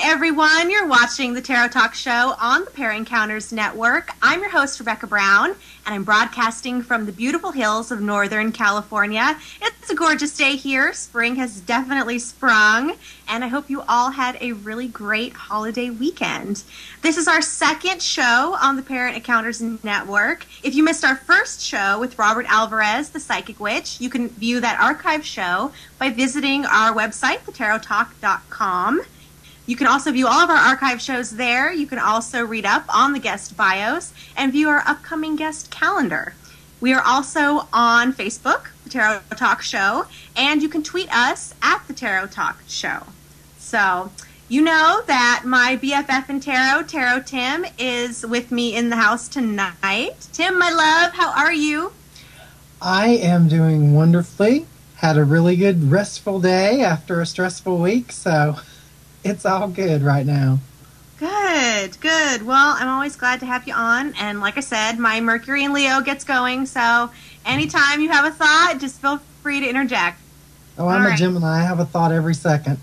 everyone. You're watching the Tarot Talk Show on the Pair Encounters Network. I'm your host, Rebecca Brown, and I'm broadcasting from the beautiful hills of Northern California. It's a gorgeous day here. Spring has definitely sprung, and I hope you all had a really great holiday weekend. This is our second show on the Pair Encounters Network. If you missed our first show with Robert Alvarez, the Psychic Witch, you can view that archive show by visiting our website, thetarottalk.com. You can also view all of our archive shows there. You can also read up on the guest bios and view our upcoming guest calendar. We are also on Facebook, The Tarot Talk Show, and you can tweet us at The Tarot Talk Show. So, you know that my BFF in Tarot Tim, is with me in the house tonight. Tim, my love, how are you? I am doing wonderfully. Had a really good, restful day after a stressful week, so it's all good right now. Good, good. Well, I'm always glad to have you on. And like I said, my Mercury in Leo gets going. So anytime you have a thought, just feel free to interject. Oh, I'm a Gemini. I have a thought every second.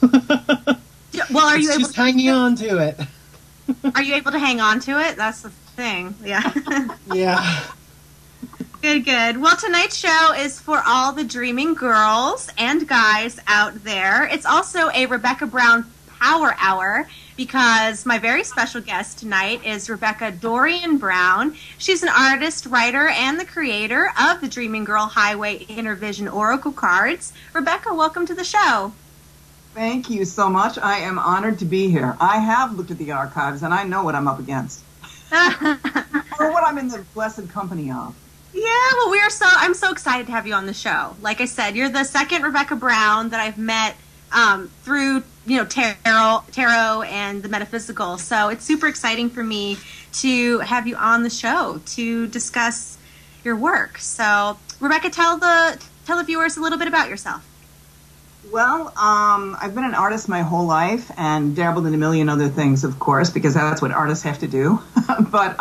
Well, are you able just hanging on to it? Are you able to hang on to it? That's the thing. Yeah. Yeah. Good, good. Well, tonight's show is for all the dreaming girls and guys out there. It's also a Rebecca Brown Power Hour because my very special guest tonight is Rebecca Dorian Brown. She's an artist, writer, and the creator of the Dreaming Girl Highway Inner Vision Oracle cards. Rebecca, welcome to the show. Thank you so much. I am honored to be here. I have looked at the archives, and I know what I'm up against. Or what I'm in the blessed company of. Yeah, well, I'm so excited to have you on the show. Like I said, you're the second Rebecca Brown that I've met through, tarot and the metaphysical. So it's super exciting for me to have you on the show to discuss your work. So, Rebecca, tell the viewers a little bit about yourself. Well, I've been an artist my whole life and dabbled in a million other things, of course, because that's what artists have to do. But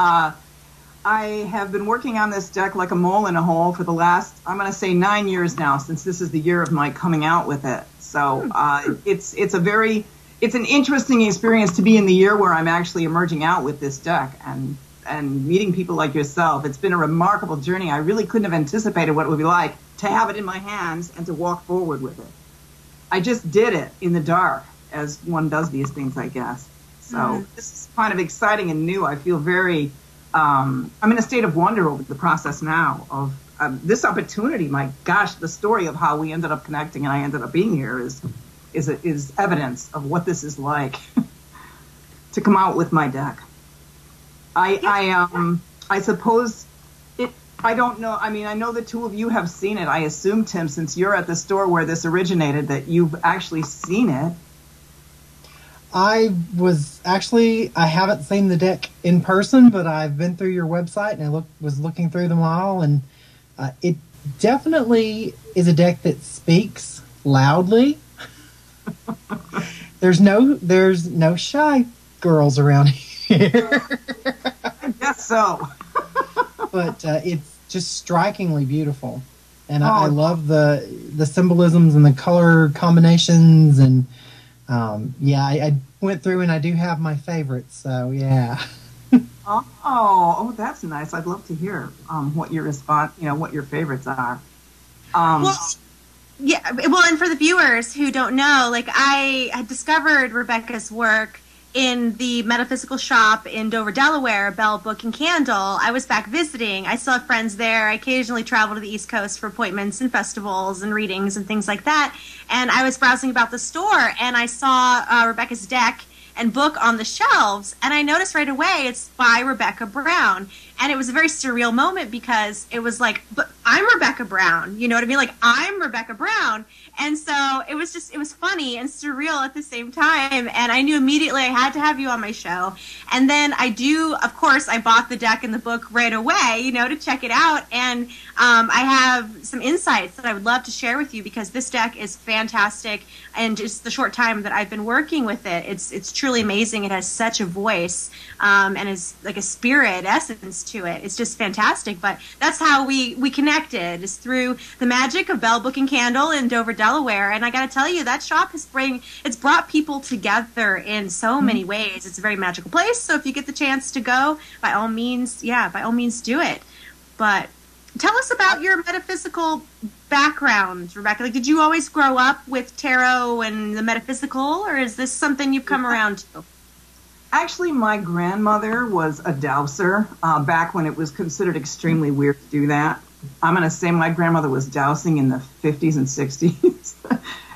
I have been working on this deck like a mole in a hole for the last, I'm going to say 9 years now, since this is the year of my coming out with it. So it's an interesting experience to be in the year where I'm actually emerging out with this deck and meeting people like yourself. It's been a remarkable journey. I really couldn't have anticipated what it would be like to have it in my hands and to walk forward with it. I just did it in the dark, as one does these things, I guess. So This is kind of exciting and new. I feel very... I'm in a state of wonder over the process now of this opportunity. My gosh, the story of how we ended up connecting and I ended up being here is evidence of what this is like to come out with my deck. I suppose it. I don't know. I mean, I know the two of you have seen it. I assume, Tim, since you're at the store where this originated, that you've actually seen it. I haven't seen the deck in person, but I've been through your website and I was looking through them all, and it definitely is a deck that speaks loudly. There's no shy girls around here. I guess so. But it's just strikingly beautiful, and I love the symbolisms and the color combinations, and I went through and I do have my favorites, so yeah. Oh, that's nice. I'd love to hear what your response, what your favorites are. Well, and for the viewers who don't know, like I had discovered Rebecca's work in the metaphysical shop in Dover, Delaware, Bell Book and Candle. I was back visiting. I still have friends there. I occasionally travel to the East Coast for appointments and festivals and readings and things like that. And I was browsing about the store, and I saw Rebecca's deck and book on the shelves, and I noticed right away it's by Rebecca Brown. And it was a very surreal moment because it was like, but I'm Rebecca Brown, you know what I mean? Like, I'm Rebecca Brown. And so it was funny and surreal at the same time. And I knew immediately I had to have you on my show. And then of course, I bought the deck and the book right away, to check it out. And I have some insights that I would love to share with you because this deck is fantastic. And just the short time that I've been working with it, it's truly amazing. It has such a voice and is like a spirit essence to it. It's just fantastic. But that's how we connected, is through the magic of Bell Book and Candle in Dover, Delaware. Delaware, and I got to tell you, that shop it's brought people together in so many ways. It's a very magical place, so if you get the chance to go, by all means do it. But tell us about your metaphysical background, Rebecca. Like, did you always grow up with tarot and the metaphysical, or is this something you've come around to? Actually, my grandmother was a dowser back when it was considered extremely weird to do that. I'm going to say my grandmother was dowsing in the 50s and 60s.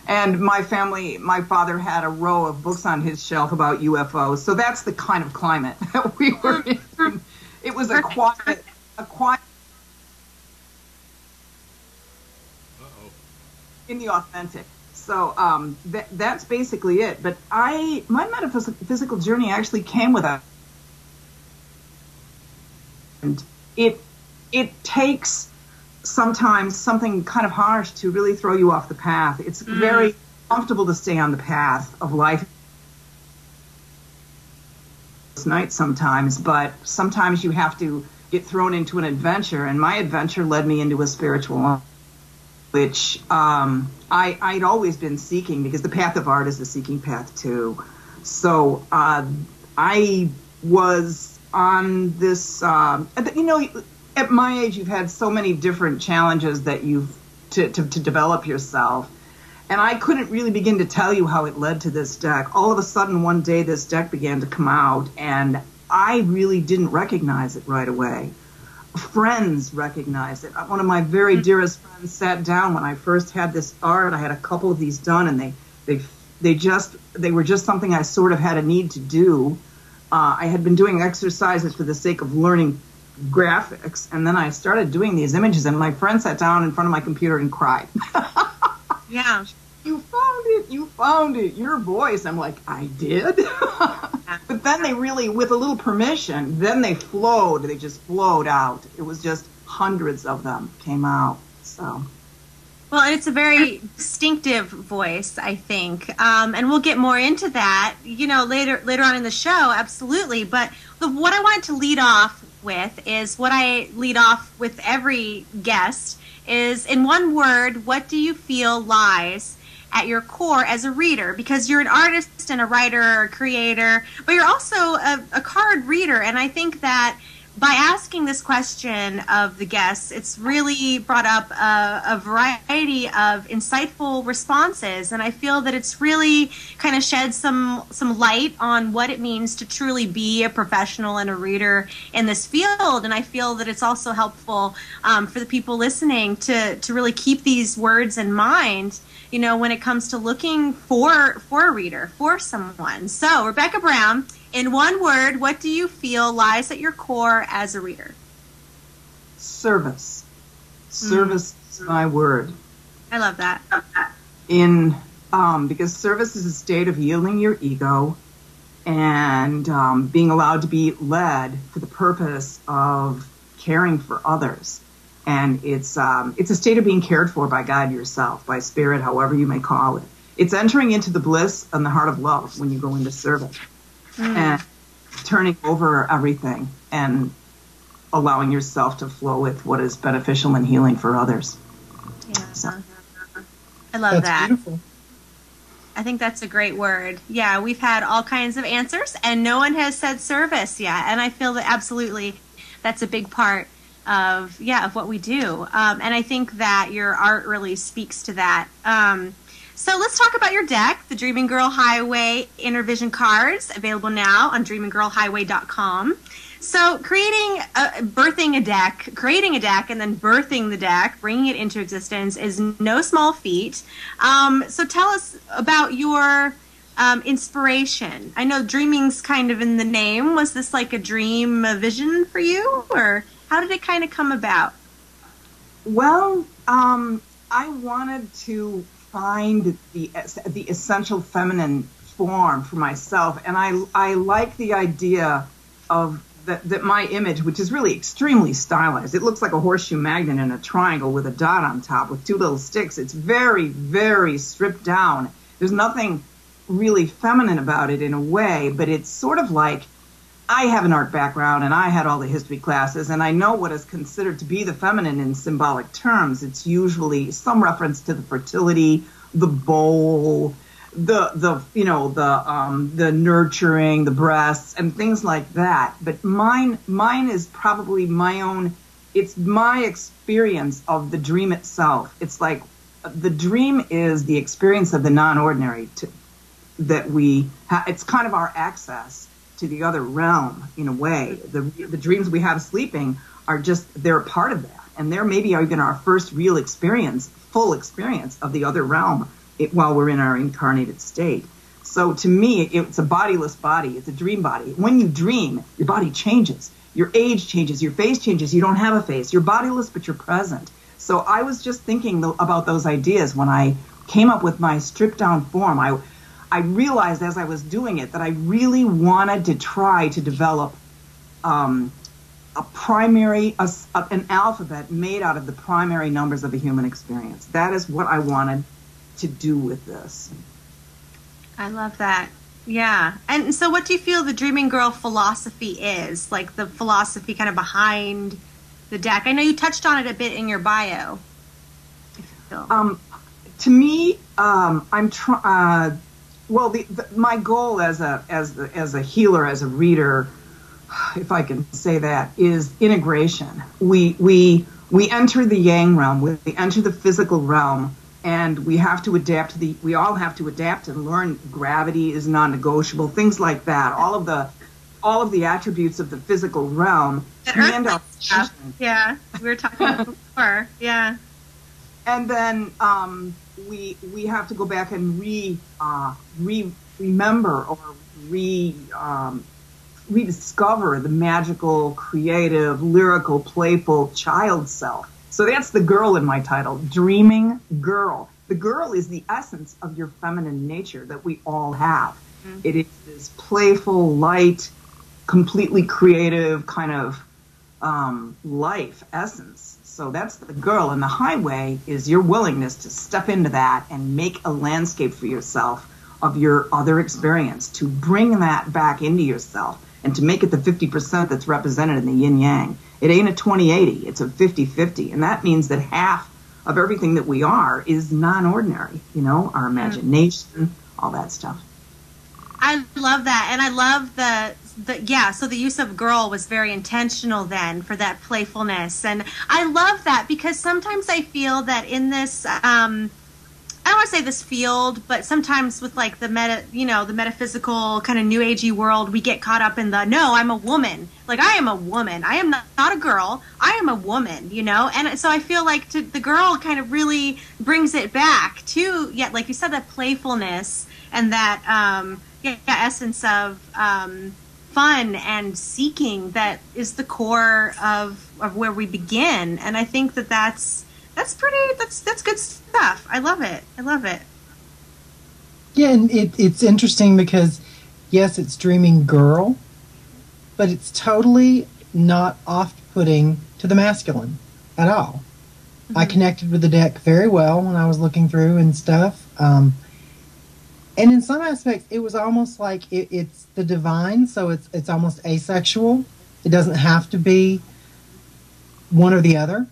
And my father had a row of books on his shelf about UFOs. So that's the kind of climate that we were in. It was a quiet. In the authentic. So that's basically it. But my metaphysical journey actually came with a, and it takes sometimes something kind of harsh to really throw you off the path. It's very comfortable to stay on the path of life night sometimes, but sometimes you have to get thrown into an adventure, and my adventure led me into a spiritual life, which I'd always been seeking, because the path of art is a seeking path too. So I was on this, at my age, you've had so many different challenges that to develop yourself. And I couldn't really begin to tell you how it led to this deck. All of a sudden, one day, this deck began to come out, and I really didn't recognize it right away. Friends recognized it. One of my very dearest friends sat down when I first had this art. I had a couple of these done, and they were just something I sort of had a need to do. I had been doing exercises for the sake of learning graphics, and then I started doing these images, and my friend sat down in front of my computer and cried. Yeah. You found it, your voice. I'm like, I did? But then they really, with a little permission, then they just flowed out. It was just hundreds of them came out, so. Well, it's a very distinctive voice, I think, and we'll get more into that, later on in the show, absolutely. But what I wanted to lead off with is what I lead off with every guest is, in one word, what do you feel lies at your core as a reader? Because you're an artist and a writer or a creator, but you're also a card reader, and I think that by asking this question of the guests, it's really brought up a variety of insightful responses, and I feel that it's really kind of shed some light on what it means to truly be a professional and a reader in this field, and I feel that it's also helpful for the people listening to really keep these words in mind, when it comes to looking for a reader, for someone. So, Rebecca Brown, in one word, what do you feel lies at your core as a reader? Service. Service is my word. I love that. Because service is a state of yielding your ego and being allowed to be led for the purpose of caring for others. And it's a state of being cared for by God yourself, by spirit, however you may call it. It's entering into the bliss and the heart of love when you go into service. And turning over everything and allowing yourself to flow with what is beneficial and healing for others. Yeah. So. I love that. Beautiful. I think that's a great word. Yeah, we've had all kinds of answers, and no one has said service yet. And I feel that absolutely that's a big part of what we do. And I think that your art really speaks to that. So let's talk about your deck, the Dreaming Girl Highway Inner cards, available now on dreaminggirlhighway.com. So creating a deck, and then birthing the deck, bringing it into existence is no small feat. So tell us about your inspiration. I know dreaming's kind of in the name. Was this like a dream, a vision for you, or how did it kind of come about? Well, I wanted to find the essential feminine form for myself, and I like the idea of that my image, which is really extremely stylized. It looks like a horseshoe magnet in a triangle with a dot on top with two little sticks. It's very, very stripped down. There's nothing really feminine about it in a way, but it's sort of like, I have an art background and I had all the history classes, and I know what is considered to be the feminine in symbolic terms. It's usually some reference to the fertility the bowl, the nurturing, the breasts, and things like that. But mine is probably my own. It's my experience of the dream itself. It's like the dream is the experience of the non-ordinary that we it's kind of our access to the other realm in a way. The dreams we have sleeping are they're a part of that, and they're maybe even our first real experience, full experience of the other realm while we're in our incarnated state. So to me, it's a bodiless body. It's a dream body. When you dream, your body changes. Your age changes. Your face changes. You don't have a face. You're bodiless, but you're present. So I was just thinking about those ideas when I came up with my stripped down form. I realized as I was doing it that I really wanted to try to develop an alphabet made out of the primary numbers of the human experience. That is what I wanted to do with this. I love that. Yeah. And so what do you feel the Dreaming Girl philosophy is? Like the philosophy kind of behind the deck? I know you touched on it a bit in your bio. To me, I'm trying. Well, my goal as a healer, as a reader, if I can say that, is integration. We enter the yang realm, we enter the physical realm, and we have to adapt we all have to adapt and learn gravity is non-negotiable, things like that. All of the attributes of the physical realm command our attention. Yeah, we were talking about before. Yeah. And then we have to go back and remember or rediscover the magical, creative, lyrical, playful child self. So that's the girl in my title, Dreaming Girl. The girl is the essence of your feminine nature that we all have. Mm-hmm. It is this playful, light, completely creative kind of life essence. So that's the girl, and the highway is your willingness to step into that and make a landscape for yourself of your other experience, to bring that back into yourself and to make it the 50% that's represented in the yin-yang. It ain't a 20-80, it's a 50-50, and that means that half of everything that we are is non-ordinary, our imagination, all that stuff. I love that, and I love so the use of girl was very intentional then for that playfulness, and I love that because sometimes I feel that in this, I don't want to say this field, but sometimes with like the metaphysical kind of new agey world, we get caught up in no, I'm a woman. Like I am a woman. I am not a girl. I am a woman, And so I feel like the girl kind of really brings it back to, like you said, that playfulness and that, essence of, fun and seeking that is the core of where we begin. And I think that's good stuff. I love it. Yeah, and it's interesting because, yes, it's Dreaming Girl, but it's totally not off-putting to the masculine at all. Mm-hmm. I connected with the deck very well when I was looking through and stuff. And in some aspects, it was almost like it's the divine, so it's almost asexual. It doesn't have to be one or the other.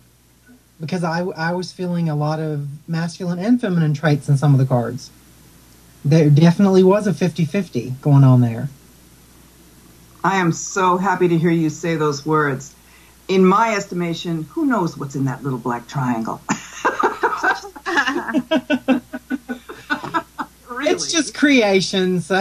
Because I was feeling a lot of masculine and feminine traits in some of the cards. There definitely was a 50-50 going on there. I am so happy to hear you say those words. In my estimation, who knows what's in that little black triangle? Really? It's just creation, so.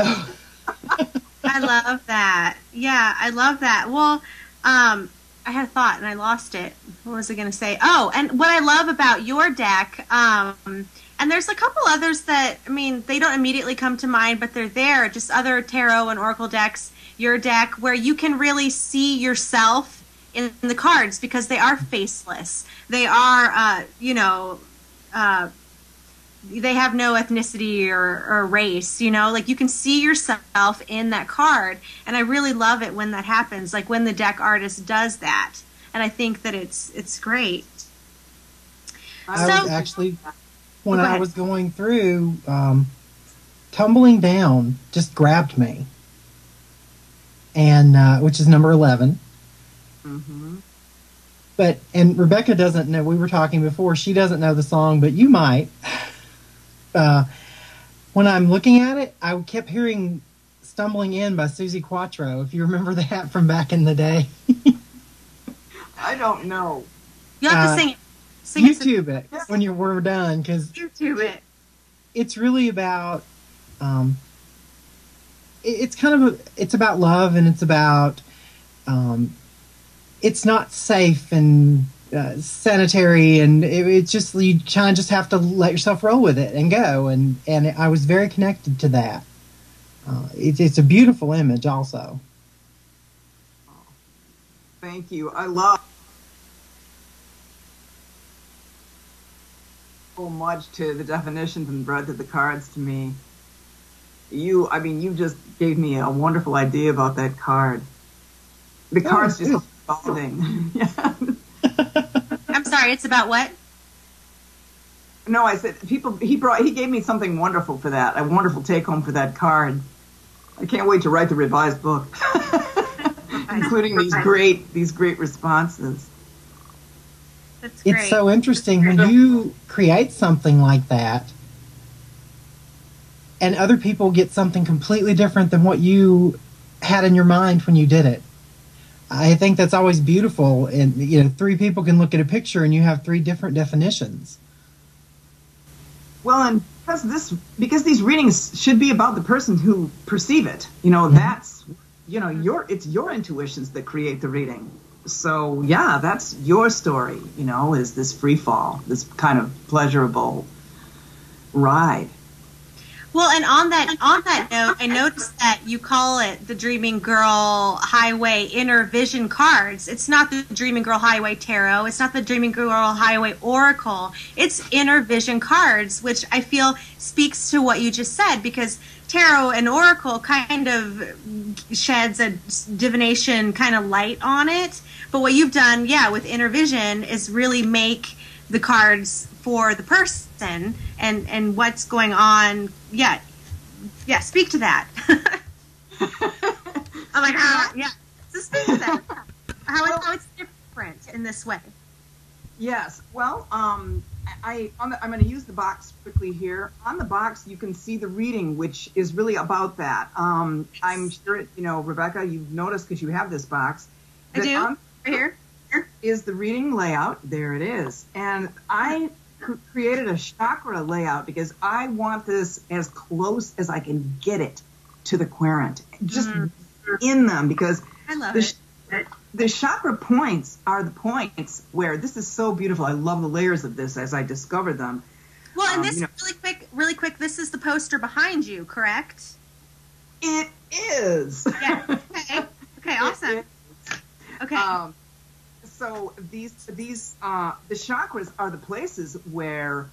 I love that. Yeah, I love that. Well, I had a thought and I lost it. What was I going to say? Oh, and what I love about your deck, and there's a couple others that, they don't immediately come to mind, but they're there, just other tarot and oracle decks, your deck, where you can really see yourself in the cards because they are faceless. They are, they have no ethnicity or race, like you can see yourself in that card. And I really love it when that happens, like when the deck artist does that. And I think that it's great. I was actually, when I was going through, Tumbling Down just grabbed me. And, which is number 11. Mm-hmm. And Rebecca doesn't know, we were talking before, she doesn't know the song, but you might. when I'm looking at it, I kept hearing "Stumbling In" by Susie Quattro. If you remember that from back in the day. I don't know. You have to sing it. YouTube it when we're done, because YouTube it. It's really about. It's about love, and it's about. It's not safe and sanitary, and it's just, you kind of just have to let yourself roll with it and go. And I was very connected to that. It's a beautiful image, also. Thank you. I love so much to the definitions and breadth of the cards to me. You just gave me a wonderful idea about that card. The card's just evolving. Yeah. I'm sorry, it's about what? No, I said he gave me something wonderful for that, a wonderful take home for that card. I can't wait to write the revised book, including these great responses. That's great. It's so interesting when you create something like that, and other people get something completely different than what you had in your mind when you did it. I think that's always beautiful. And, 3 people can look at a picture and you have 3 different definitions. Well, and because these readings should be about the person who perceive it. That's, it's your intuitions that create the reading. So, yeah, that's your story, is this free fall, this kind of pleasurable ride. Well, and on that note, I noticed that you call it the Dreaming Girl Highway Inner Vision cards. It's not the Dreaming Girl Highway Tarot. It's not the Dreaming Girl Highway Oracle. It's Inner Vision cards, which I feel speaks to what you just said, because Tarot and Oracle kind of sheds a divination kind of light on it. But what you've done, with Inner Vision is really make the cards for the person and what's going on. Speak to that. I'm like, so speak to that. How it's different in this way. Yes. Well, I'm going to use the box quickly here. On the box, you can see the reading, which is really about that. I'm sure, Rebecca, you've noticed because you have this box. I do. Right here is the reading layout. There it is. And I created a chakra layout because I want this as close as I can get it to the querent, just in them, because I love it. The chakra points are the points where this is so beautiful. I love the layers of this as I discover them. Well, and this really quick, this is the poster behind you, correct? It is. Yeah. Okay. Awesome. Okay. So the chakras are the places where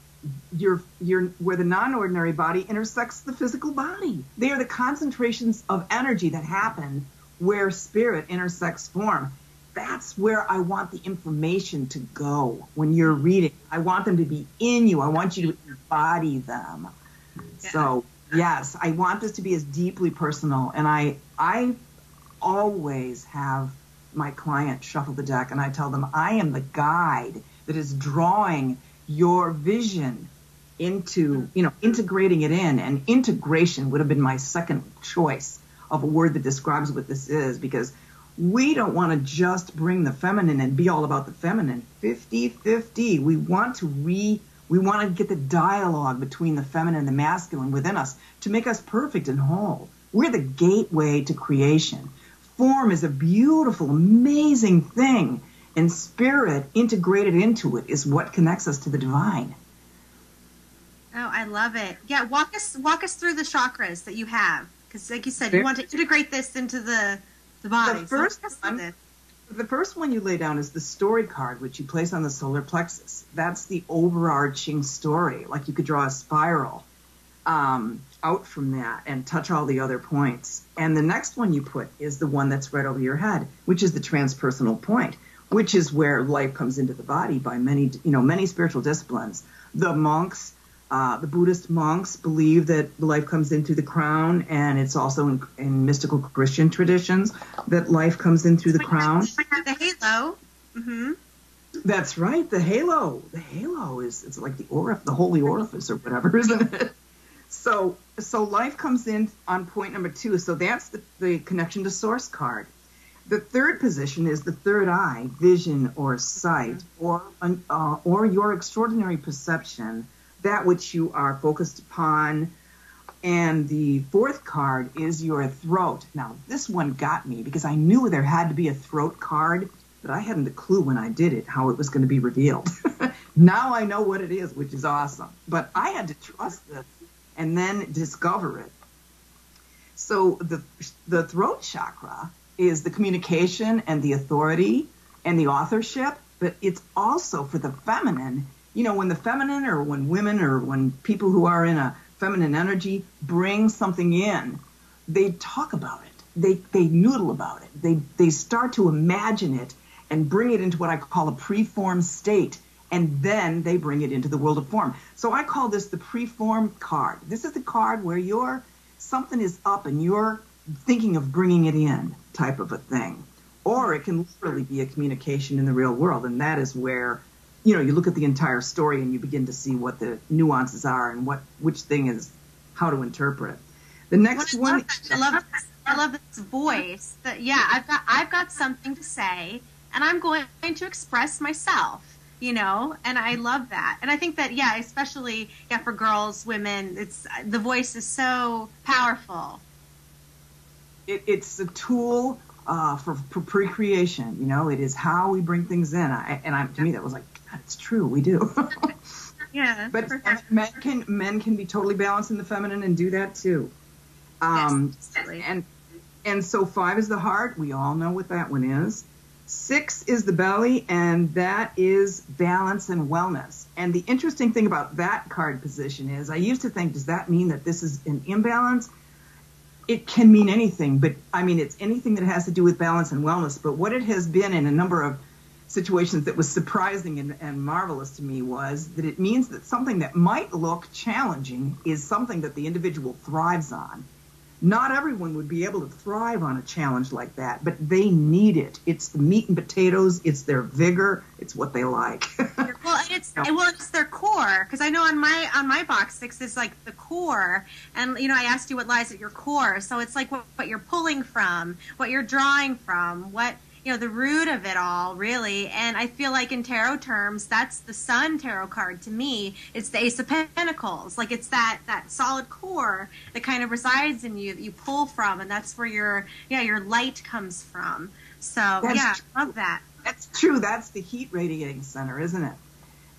where the non-ordinary body intersects the physical body. They are the concentrations of energy that happen where spirit intersects form. That's where I want the information to go when you're reading. I want them to be in you. I want you to embody them. Yeah. So, yes, I want this to be as deeply personal. And I always have my client shuffle the deck, and I tell them I am the guide that is drawing your vision into, integrating it in. And integration would have been my second choice of a word that describes what this is, because we don't want to just bring the feminine and be all about the feminine. 50-50. We want to get the dialogue between the feminine and the masculine within us to make us perfect and whole. We're the gateway to creation. Form is a beautiful, amazing thing, and spirit integrated into it is what connects us to the divine. Oh, I love it. Yeah, walk us through the chakras that you have, because, like you said, you want to integrate this into the body. The first one you lay down is the story card, which you place on the solar plexus. That's the overarching story. Like you could draw a spiral out from that and touch all the other points. And the next one you put is the one that's right over your head, which is the transpersonal point, which is where life comes into the body by many spiritual disciplines. The monks, the Buddhist monks believe that life comes in through the crown, and it's also in mystical Christian traditions that life comes in through the crown. The halo. Mm-hmm. That's right, the halo. The halo it's like the holy orifice or whatever, isn't it? So life comes in on point number 2. So that's the connection to source card. The third position is the third eye, vision or sight, or your extraordinary perception, that which you are focused upon. And the fourth card is your throat. Now, this one got me because I knew there had to be a throat card, but I hadn't a clue when I did it how it was going to be revealed. Now I know what it is, which is awesome. But I had to trust this and then discover it. So the throat chakra is the communication and the authority and the authorship, but it's also for the feminine. You know, when the feminine or when women or when people who are in a feminine energy bring something in, they talk about it. They noodle about it. They start to imagine it and bring it into what I call a preformed state, and then they bring it into the world of form. So I call this the preformed card. This is the card where something is up and you're thinking of bringing it in, type of a thing. Or it can literally be a communication in the real world, and that is where, you know, you look at the entire story and you begin to see what the nuances are and which thing is how to interpret it. The next one, I love this voice. That I've got something to say, and I'm going to express myself. You know, and I love that. And I think that, especially for girls, women, the voice is so powerful. It's a tool for procreation. You know, it is how we bring things in. To me, that was like, God, it's true. We do. Yeah. But men can be totally balanced in the feminine and do that too. Yes, and so 5 is the heart. We all know what that one is. 6 is the belly, and that is balance and wellness. And the interesting thing about that card position is I used to think, does that mean that this is an imbalance? It can mean anything, but I mean, it's anything that has to do with balance and wellness. But what it has been in a number of situations that was surprising and marvelous to me was that it means that something that might look challenging is something that the individual thrives on. Not everyone would be able to thrive on a challenge like that, but they need it. It's the meat and potatoes. It's their vigor. It's what they like. Well, it's their core, because I know on my box 6 is like the core, and you know I asked you what lies at your core, so it's like what you're pulling from, what you're drawing from, what the root of it all, really. And I feel like in tarot terms, that's the Sun tarot card to me. It's the Ace of Pentacles. Like it's that solid core that kind of resides in you that you pull from, and that's where your light comes from. So I love that. That's true. That's the heat radiating center, isn't it?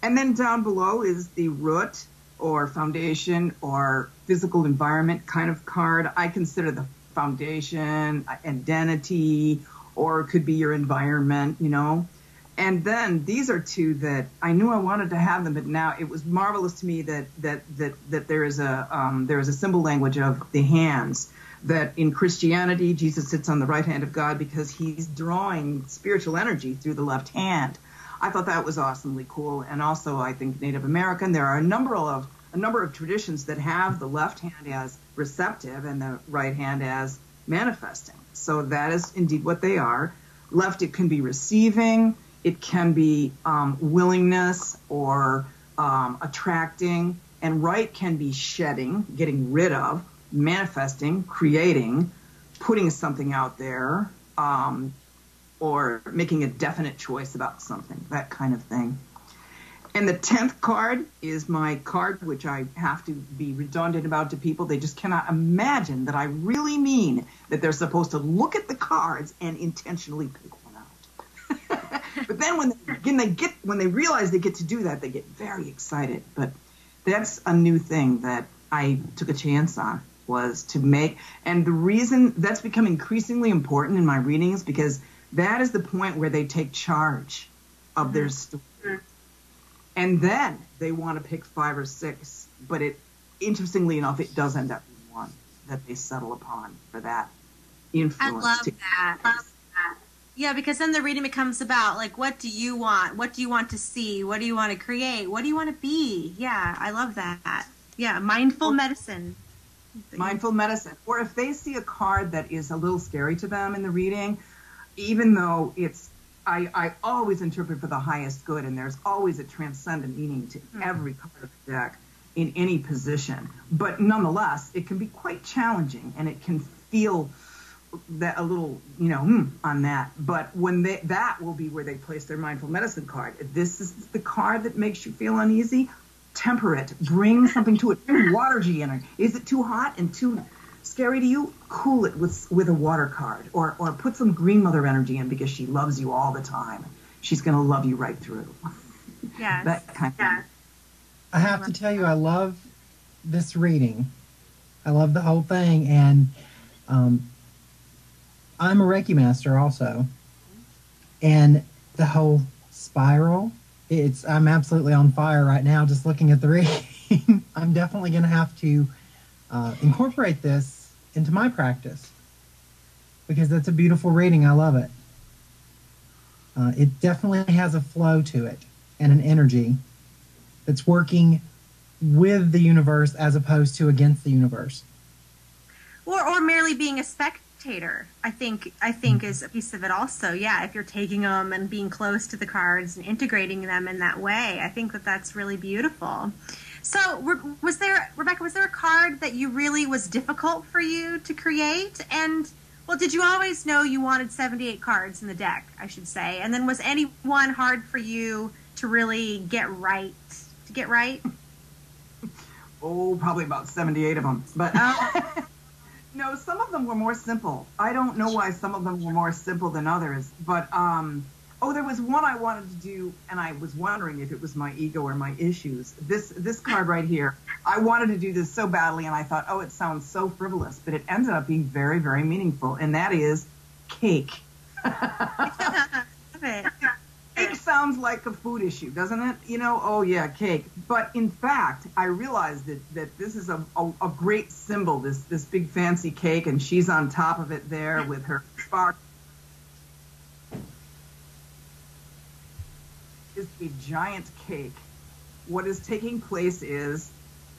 And then down below is the root or foundation or physical environment kind of card. I consider the foundation, identity, or it could be your environment, you know. And then these are 2 that I knew I wanted to have them, but now it was marvelous to me that there is a symbol language of the hands. That in Christianity, Jesus sits on the right hand of God because he's drawing spiritual energy through the left hand. I thought that was awesomely cool. And also, I think Native American, there are a number of traditions that have the left hand as receptive and the right hand as manifesting. So that is indeed what they are. Left, it can be receiving, it can be willingness or attracting, and right can be shedding, getting rid of, manifesting, creating, putting something out there, or making a definite choice about something, that kind of thing. And the 10th card is my card, which I have to be redundant about to people. They just cannot imagine that I really mean that they're supposed to look at the cards and intentionally pick one out. But then when they realize they get to do that, they get very excited. But that's a new thing that I took a chance on, was to make. And the reason that's become increasingly important in my readings, because that is the point where they take charge of their story. And then they want to pick 5 or 6, but interestingly enough, it does end up being 1 that they settle upon for that influence. I love that. Yeah, because then the reading becomes about, like, what do you want? What do you want to see? What do you want to create? What do you want to be? Yeah, I love that. Yeah, mindful medicine. Mindful medicine. Or if they see a card that is a little scary to them in the reading, even though I always interpret for the highest good, and there's always a transcendent meaning to every card of the deck. in any position. But nonetheless, it can be quite challenging, and it can feel that a little, on that. But when that will be where they place their mindful medicine card. If this is the card that makes you feel uneasy, temper it. Bring something to it. Bring water G in it. Is it too hot and too scary to you? Cool it with a water card, or put some green mother energy in, because she loves you all the time. She's going to love you right through. Yeah. That kind of thing. I have to tell you, I love this reading. I love the whole thing, and I'm a Reiki master also, and the whole spiral. I'm absolutely on fire right now just looking at the reading. I'm definitely going to have to incorporate this into my practice, because that's a beautiful reading. I love it. It definitely has a flow to it and an energy that's working with the universe as opposed to against the universe. Or merely being a spectator, I think is a piece of it also. Yeah, if you're taking them and being close to the cards and integrating them in that way, I think that's really beautiful. So, Rebecca, was there a card that you really was difficult for you to create? And, well, did you always know you wanted 78 cards in the deck, I should say? And then was any one hard for you to really get right? Oh, probably about 78 of them. But no, some of them were more simple. I don't know why some of them were more simple than others. But, there was one I wanted to do, and I was wondering if it was my ego or my issues. This card right here, I wanted to do this so badly, and I thought, it sounds so frivolous. But it ended up being very, very meaningful, and that is cake. Cake sounds like a food issue, doesn't it? Cake. But in fact, I realized that this is a great symbol, this big fancy cake, and she's on top of it there with her spark. Is a giant cake. What is taking place is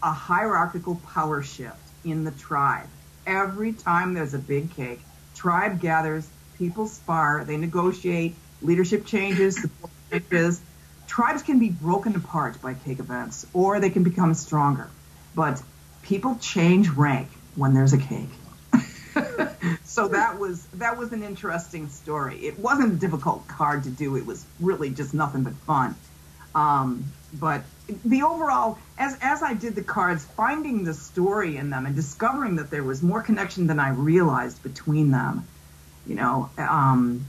a hierarchical power shift in the tribe. Every time there's a big cake, tribe gathers, people spar, they negotiate, leadership changes, support changes. Tribes can be broken apart by cake events, or they can become stronger. But people change rank when there's a cake. So that was an interesting story. It wasn't a difficult card to do. It was really just nothing but fun. But the overall, as I did the cards, finding the story in them and discovering that there was more connection than I realized between them,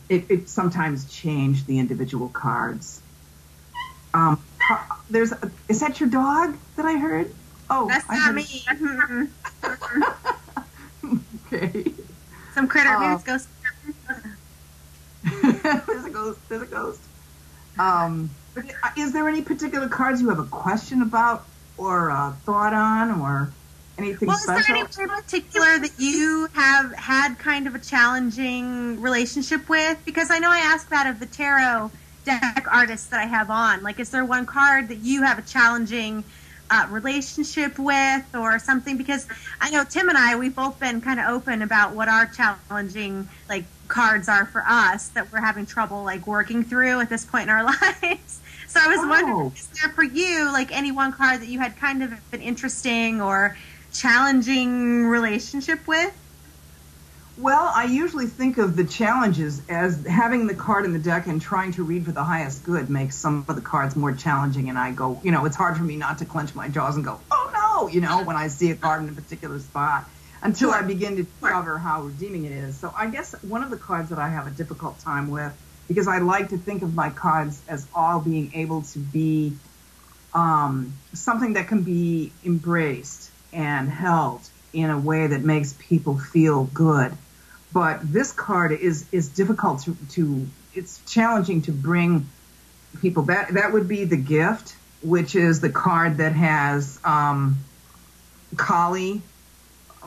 it sometimes changed the individual cards. Is that your dog that I heard? Oh, that's not me. Okay. Some critter. Maybe it's ghost. There's a ghost. Is there any particular cards you have a question about, or a thought on, or anything special? Is there anyone in particular that you have had kind of a challenging relationship with? Because I know I asked that of the tarot deck artists that I have on. Like, is there one card that you have a challenging relationship with, or something? Because I know Tim and I, we've both been kind of open about what our challenging cards are for us that we're having trouble working through at this point in our lives. So I was wondering, is there for you any one card that you had kind of an interesting or challenging relationship with? Well, I usually think of the challenges as having the card in the deck and trying to read for the highest good makes some of the cards more challenging, and I go, it's hard for me not to clench my jaws and go, oh no, when I see a card in a particular spot, until I begin to discover how redeeming it is. So I guess one of the cards that I have a difficult time with, because I like to think of my cards as all being able to be something that can be embraced and held in a way that makes people feel good. But this card is difficult to it's challenging to bring people back. That would be the Gift, which is the card that has Kali,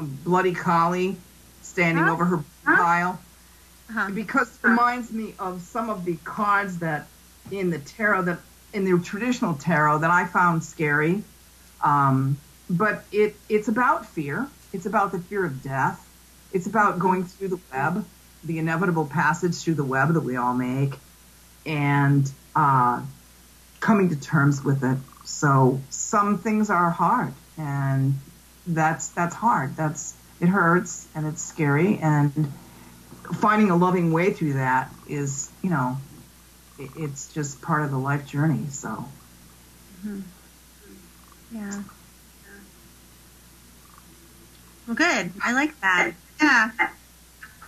bloody Kali, standing over her pile. Because it reminds me of some of the cards that in the tarot, in the traditional tarot, that I found scary. But it's about fear. It's about the fear of death. It's about going through the web, the inevitable passage through the web that we all make, and coming to terms with it. So some things are hard, and that's hard. It hurts and it's scary, and finding a loving way through that is, it's just part of the life journey. So, yeah. Well, good. I like that. Yeah.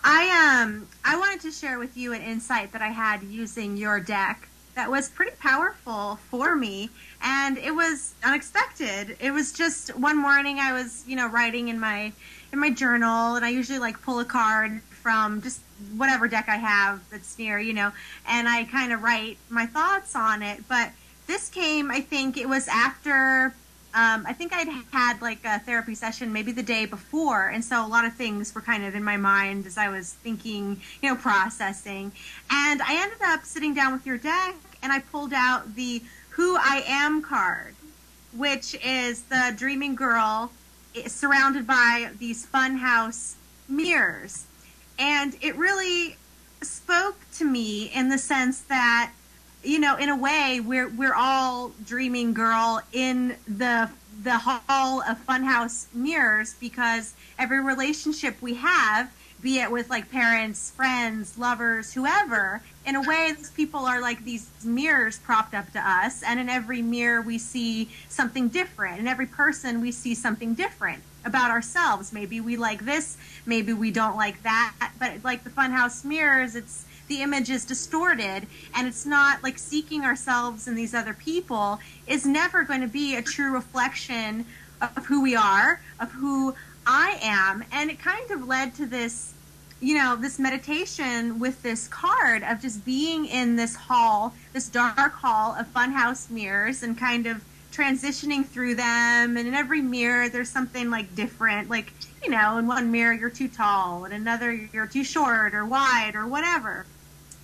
I wanted to share with you an insight that I had using your deck that was pretty powerful for me, and it was unexpected. It was just one morning I was, writing in my journal, and I usually pull a card from just whatever deck I have that's near, and I kind of write my thoughts on it. But this came, I think it was after, I think I'd had a therapy session maybe the day before, and so a lot of things were kind of in my mind as I was thinking, processing. And I ended up sitting down with your deck, and I pulled out the Who I Am card, which is the dreaming girl surrounded by these funhouse mirrors. And it really spoke to me in the sense that, in a way, we're all dreaming girl in the hall of funhouse mirrors, because every relationship we have, be it with parents, friends, lovers, whoever, in a way, these people are like these mirrors propped up to us, and in every mirror we see something different. In every person we see something different about ourselves. Maybe we like this, maybe we don't like that, but like the funhouse mirrors, the image is distorted, and it's not seeking ourselves in these other people is never going to be a true reflection of who we are, of who I am. And it kind of led to this, this meditation with this card of just being in this hall, this dark hall of funhouse mirrors, and kind of transitioning through them. And in every mirror there's something different, in one mirror you're too tall, and another you're too short or wide or whatever.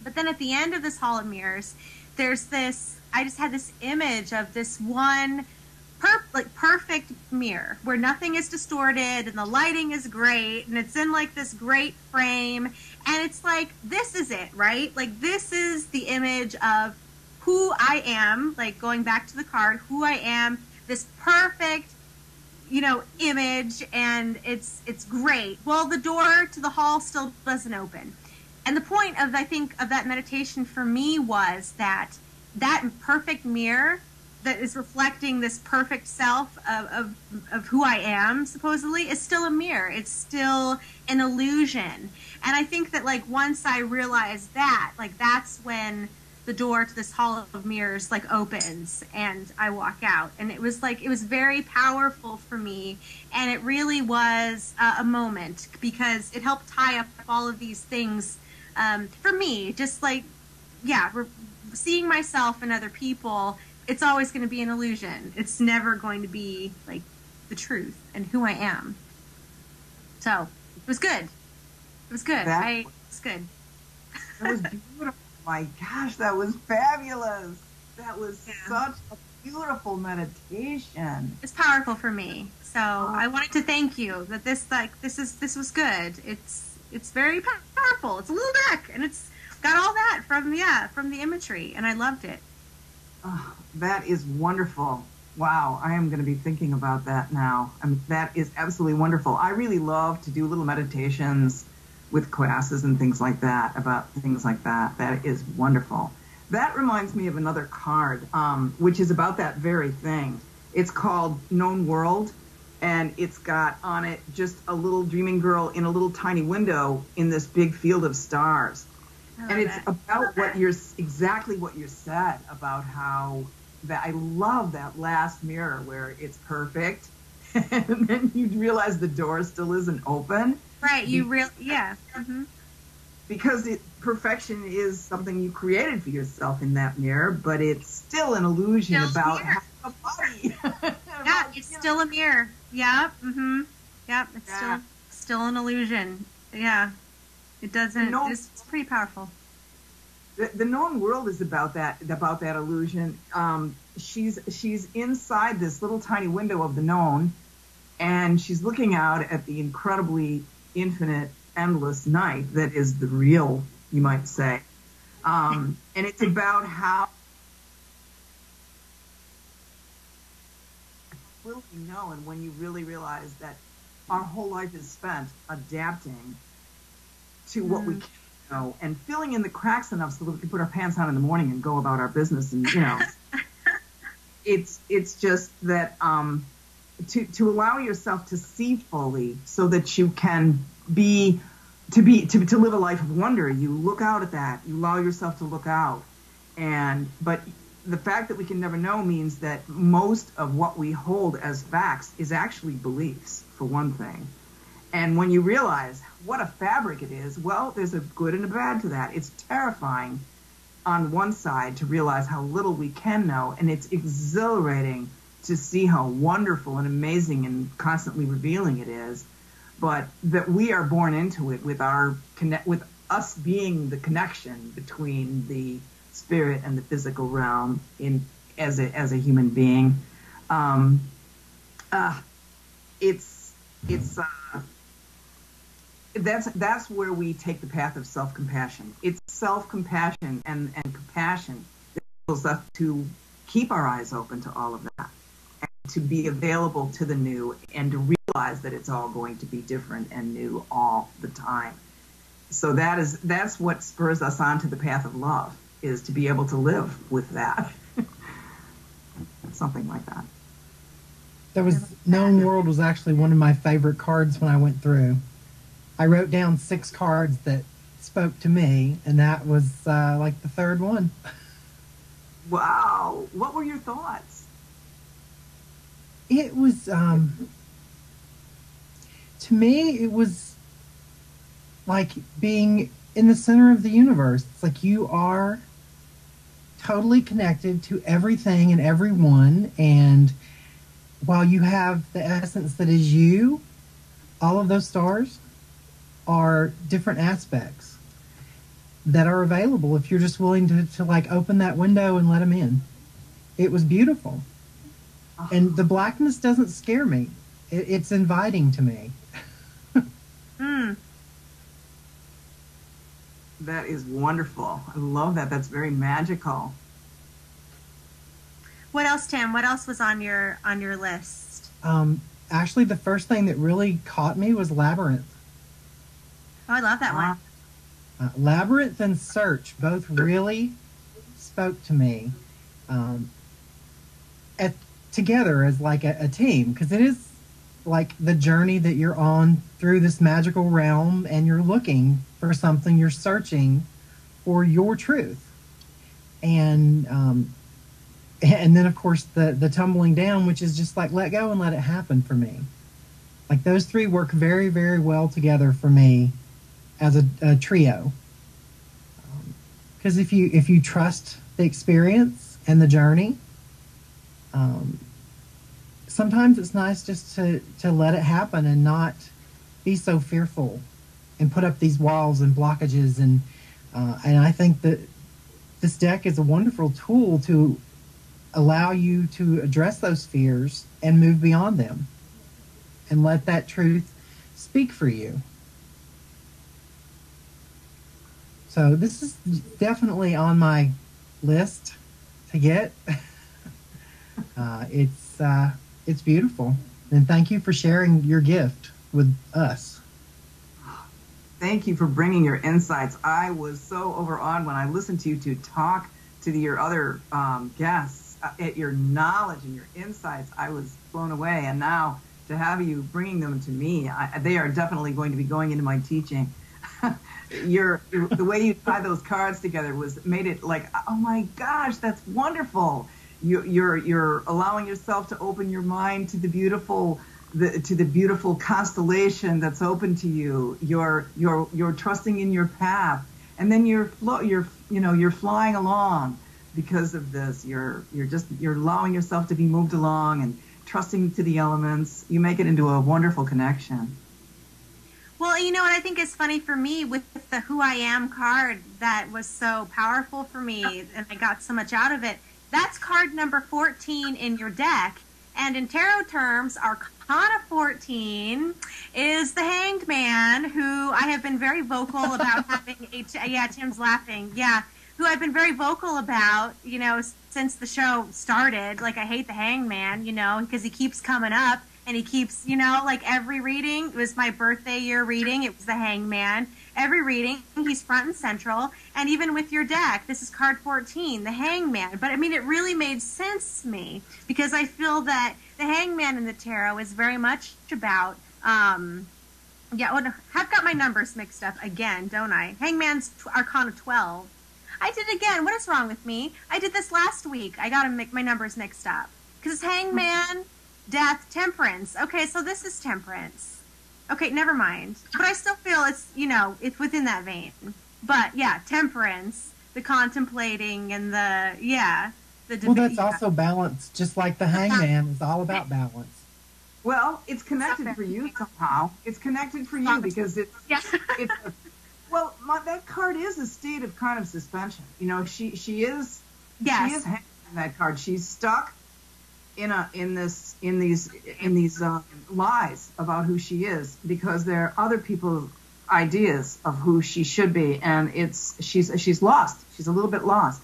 But then at the end of this hall of mirrors, there's this, I just had this image of this one perfect mirror where nothing is distorted and the lighting is great, and it's in this great frame, and it's this is it, right? This is the image of who I am, going back to the card, who I am, this perfect, image, and it's great. Well, the door to the hall still doesn't open. And the point of, I think, of that meditation for me was that perfect mirror that is reflecting this perfect self of who I am, supposedly, is still a mirror. It's still an illusion. And I think that, once I realized that, that's when the door to this hall of mirrors, opens, and I walk out. And it was, it was very powerful for me, and it really was a moment, because it helped tie up all of these things for me. Just, seeing myself and other people, it's always going to be an illusion. It's never going to be the truth and who I am. So it was good. It was good. It was good. It was beautiful. My gosh, that was fabulous. That was such a beautiful meditation. It's powerful for me. So I wanted to thank you that this was good. It's very powerful. It's a little deck, and it's got all that from the imagery, and I loved it. Oh, that is wonderful. Wow, I am going to be thinking about that now. That is absolutely wonderful. I really love to do little meditations with classes and things like that, about things like that. That is wonderful. That reminds me of another card, which is about that very thing. It's called Known World, and it's got on it just a little dreaming girl in a little tiny window in this big field of stars. And it's about exactly what you said about how that I love that last mirror where it's perfect, and then you realize the door still isn't open. Right. Mm-hmm. Because perfection is something you created for yourself in that mirror, but it's still an illusion about having a body. Yeah, it's still a mirror. Yeah. Mm-hmm. Yep. It's still an illusion. Yeah. It doesn't. It's pretty powerful. The known world is about that illusion. She's inside this little tiny window of the known, and she's looking out at the incredibly infinite, endless night that is the real, you might say. And it's about how little we know, and when you really realize that our whole life is spent adapting to what we can know and filling in the cracks enough so that we can put our pants on in the morning and go about our business. And it's just that to allow yourself to see fully so that you can to live a life of wonder. You look out at that. You allow yourself to look out, but the fact that we can never know means that most of what we hold as facts is actually beliefs, for one thing. And when you realize what a fabric it is, well, there's a good and a bad to that. It's terrifying on one side to realize how little we can know, and it's exhilarating to see how wonderful and amazing and constantly revealing it is. But that we are born into it with us being the connection between the spirit and the physical realm as a human being. That's where we take the path of self-compassion. It's self-compassion and compassion that enables us to keep our eyes open to all of that, and to be available to the new, and to realize that it's all going to be different and new all the time. So that's what spurs us on to the path of love, is to be able to live with that. Something like that. Known World was actually one of my favorite cards when I went through. I wrote down 6 cards that spoke to me, and that was like the third one. Wow. What were your thoughts? It was, to me, it was like being in the center of the universe. It's like you are totally connected to everything and everyone, and while you have the essence that is you, all of those stars are different aspects that are available if you're just willing to like open that window and let them in. It was beautiful. And the blackness doesn't scare me. It's inviting to me. That is wonderful. I love that. That's very magical. What else, Tim? What else was on your list? Actually, the first thing that really caught me was Labyrinth. Oh, I love that one. Labyrinth and Search both really spoke to me together as like a team, because it is like the journey that you're on through this magical realm, and you're looking for something, you're searching for your truth. And then, of course, the tumbling down, which is just like, let go and let it happen for me. Like, those three work very, very well together for me as a trio. Because if you trust the experience and the journey, sometimes it's nice just to let it happen and not be so fearful and put up these walls and blockages. And I think that this deck is a wonderful tool to allow you to address those fears and move beyond them and let that truth speak for you. So this is definitely on my list to get. It's beautiful. And thank you for sharing your gift with us. Thank you for bringing your insights. I was so overawed when I listened to you to talk to your other guests, at your knowledge and your insights. I was blown away. And now to have you bringing them to me, they are definitely going to be going into my teaching. The way you tie those cards together made it like, oh my gosh, that's wonderful. You're allowing yourself to open your mind to the beautiful constellation that's open to you. You're trusting in your path, and then you're flying along because of this. You're allowing yourself to be moved along and trusting to the elements. You make it into a wonderful connection. Well, you know what I think is funny for me with the Who I Am card that was so powerful for me, and I got so much out of it. That's card number 14 in your deck. And in tarot terms, Arcana 14 is the Hanged Man, who I have been very vocal about having. Yeah, Tim's laughing. Yeah. who I've been very vocal about, since the show started. Like, I hate the Hangman, because he keeps coming up, and he keeps, like every reading, it was my birthday year reading, it was the Hangman. Every reading, he's front and central, and even with your deck, this is card 14, the Hangman. But, it really made sense to me, because I feel that the Hangman in the tarot is very much about, I've got my numbers mixed up again, don't I? Hangman's Arcana 12. I did it again. What is wrong with me? I did this last week. I got to make my numbers mixed up. Because it's Hangman, Death, Temperance. Okay, so this is Temperance. Okay, never mind. But I still feel it's, it's within that vein. But, yeah, Temperance, the contemplating, and well, that's also balance, just like the Hangman is all about balance. Well, it's connected for you somehow. It's connected for you because that card is a state of kind of suspension. She is hanging in that card. She's stuck in these lies about who she is, because there are other people's ideas of who she should be, and she's lost. She's a little bit lost.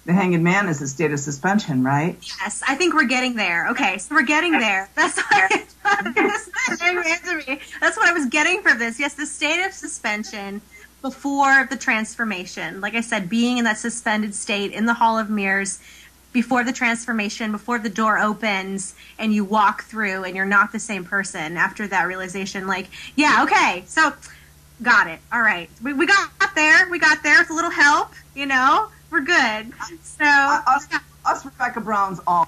The Hanged Man is a state of suspension, right? Yes, I think we're getting there. Okay, so we're getting there. That's what I was getting from this. Yes, the state of suspension before the transformation. Like I said, being in that suspended state in the Hall of Mirrors before the transformation, before the door opens and you walk through and you're not the same person after that realization. Like, yeah, okay, so got it. All right. We got there. We got there with a little help, We're good. So us Rebecca Browns all.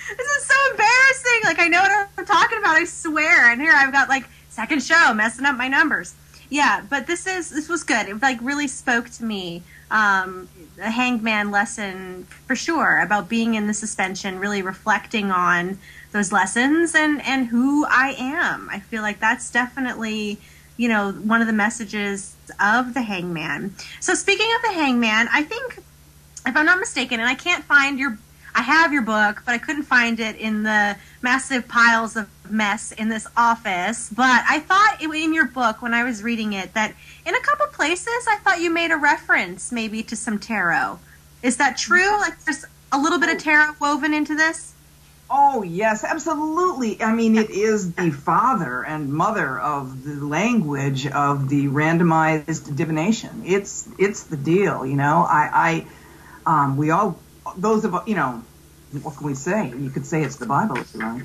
This is so embarrassing. Like, I know what I'm talking about, I swear. And here I've got second show messing up my numbers. Yeah, but this was good. It really spoke to me. A Hangman lesson for sure about being in the suspension, really reflecting on those lessons and who I am. I feel like that's definitely, one of the messages of the Hangman. So speaking of the Hangman, I think, if I'm not mistaken, and I can't find I have your book, but I couldn't find it in the massive piles of mess in this office. But I thought in your book, when I was reading it, that in a couple places, I thought you made a reference maybe to some tarot. Is that true? Like, there's a little bit of tarot woven into this? Oh, yes, absolutely. It is the father and mother of the language of the randomized divination. It's the deal, we all, those of, what can we say? You could say it's the Bible if you like.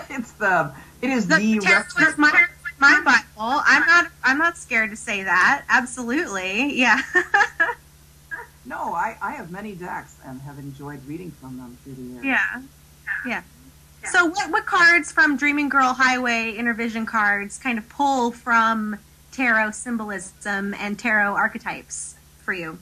It is the tarot is my Bible. I'm not scared to say that. Absolutely. Yeah. No, I have many decks and have enjoyed reading from them through the years. Yeah. So what cards from Dreaming Girl Highway Intervision cards kind of pull from tarot symbolism and tarot archetypes for you?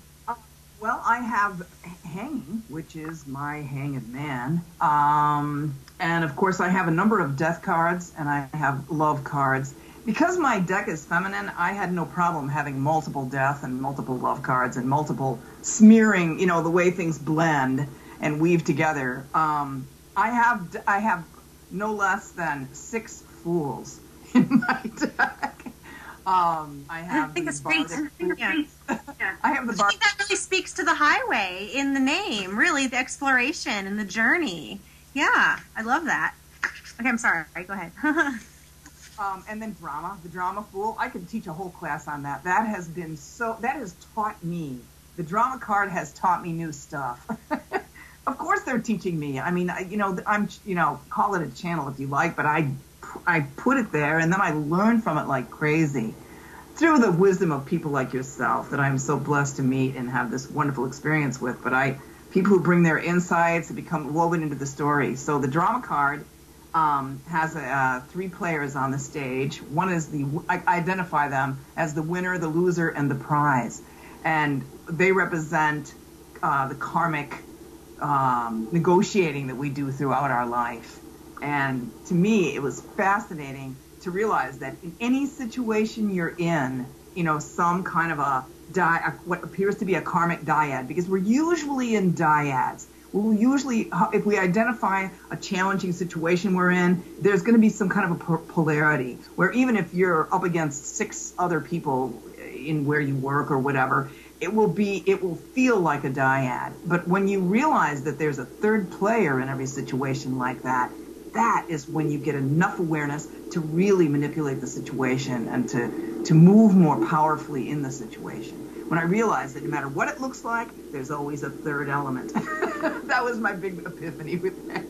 Well, I have Hanging, which is my Hanged Man. And, of course, I have a number of death cards, and I have love cards. Because my deck is feminine, I had no problem having multiple death and multiple love cards and multiple smearing, the way things blend and weave together. I have no less than 6 Fools in my deck. I think it's great. I have the bar. I think that really speaks to the highway in the name, really, the exploration and the journey. Yeah, I love that. Okay, I'm sorry. Go ahead. And then drama, the drama fool. I could teach a whole class on that. That has taught me. The drama card has taught me new stuff. Of course they're teaching me. I'm, call it a channel if you like, but I put it there and then I learn from it like crazy through the wisdom of people like yourself that I'm so blessed to meet and have this wonderful experience with. But people who bring their insights and become woven into the story. So the drama card has 3 players on the stage. One is I identify them as the winner, the loser, and the prize. And they represent the karmic negotiating that we do throughout our life. And to me, it was fascinating to realize that in any situation you're in, some kind of what appears to be a karmic dyad, because we're usually in dyads. We'll usually, if we identify a challenging situation we're in, there's going to be some kind of a polarity, where even if you're up against 6 other people in where you work or whatever, it will feel like a dyad. But when you realize that there's a third player in every situation like that, that is when you get enough awareness to really manipulate the situation and to move more powerfully in the situation. When I realized that no matter what it looks like, there's always a third element. That was my big epiphany with that.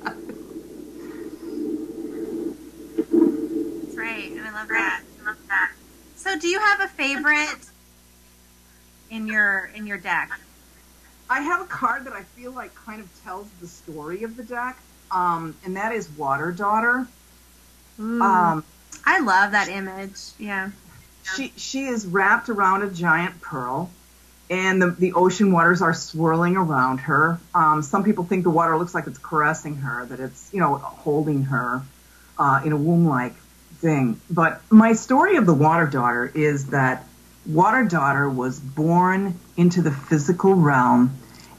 That's right, and I love that. So do you have a favorite in your deck? I have a card that I feel like kind of tells the story of the deck, and that is Water Daughter. I love that image. Yeah. She is wrapped around a giant pearl, and the ocean waters are swirling around her. Some people think the water looks like it's caressing her, that it's, holding her in a womb-like thing. But my story of the Water Daughter is that Water Daughter was born into the physical realm,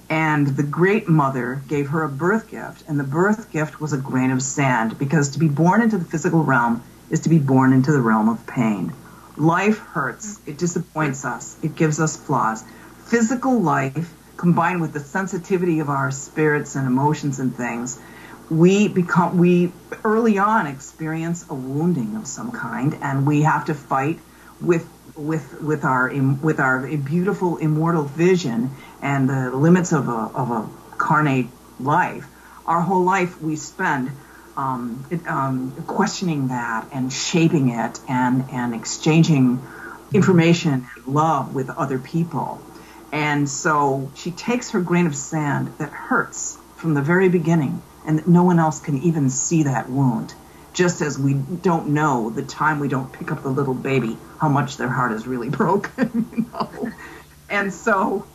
and the Great Mother gave her a birth gift, and the birth gift was a grain of sand, because to be born into the physical realm is to be born into the realm of pain. Life hurts. It disappoints us. It gives us flaws. Physical life, combined with the sensitivity of our spirits and emotions and things, we early on experience a wounding of some kind, and we have to fight with our beautiful immortal vision and the limits of a carnate life. Our whole life we spend questioning that and shaping it and exchanging information and love with other people. And so she takes her grain of sand that hurts from the very beginning, and that no one else can even see that wound. Just as we don't know the time we don't pick up the little baby, how much their heart is really broken, And so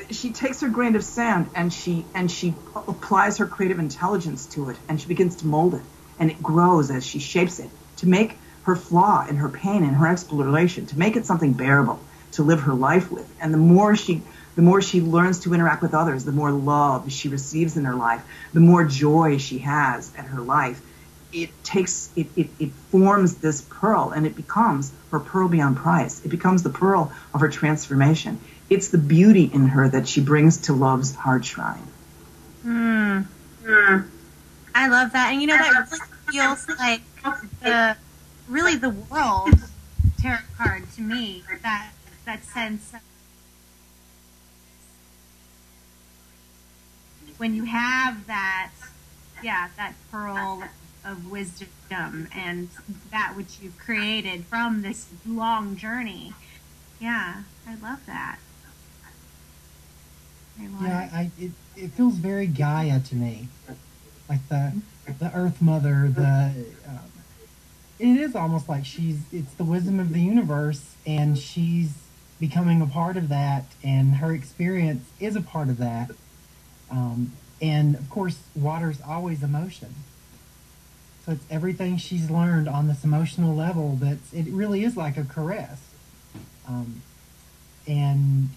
she takes her grain of sand and she applies her creative intelligence to it, and she begins to mold it, and it grows as she shapes it to make her flaw and her pain and her exploration, to make it something bearable to live her life with. And the more she learns to interact with others, the more love she receives in her life, the more joy she has at her life. It forms this pearl, and it becomes her pearl beyond price. It becomes the pearl of her transformation. It's the beauty in her that she brings to love's heart shrine. I love that. And that really feels like the world tarot card to me. That sense of when you have that pearl of wisdom and that which you've created from this long journey. Yeah, I love that. It feels very Gaia to me, like the Earth Mother. It is almost like it's the wisdom of the universe, and she's becoming a part of that, and her experience is a part of that. And of course, water's always emotion. So it's everything she's learned on this emotional level it really is like a caress. And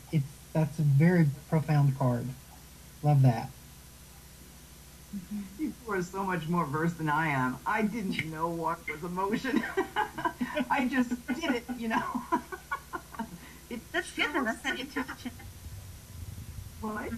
that's a very profound card. Love that. You are so much more versed than I am. I didn't know what was emotion. I just did it, That's good. That's that intuition. What?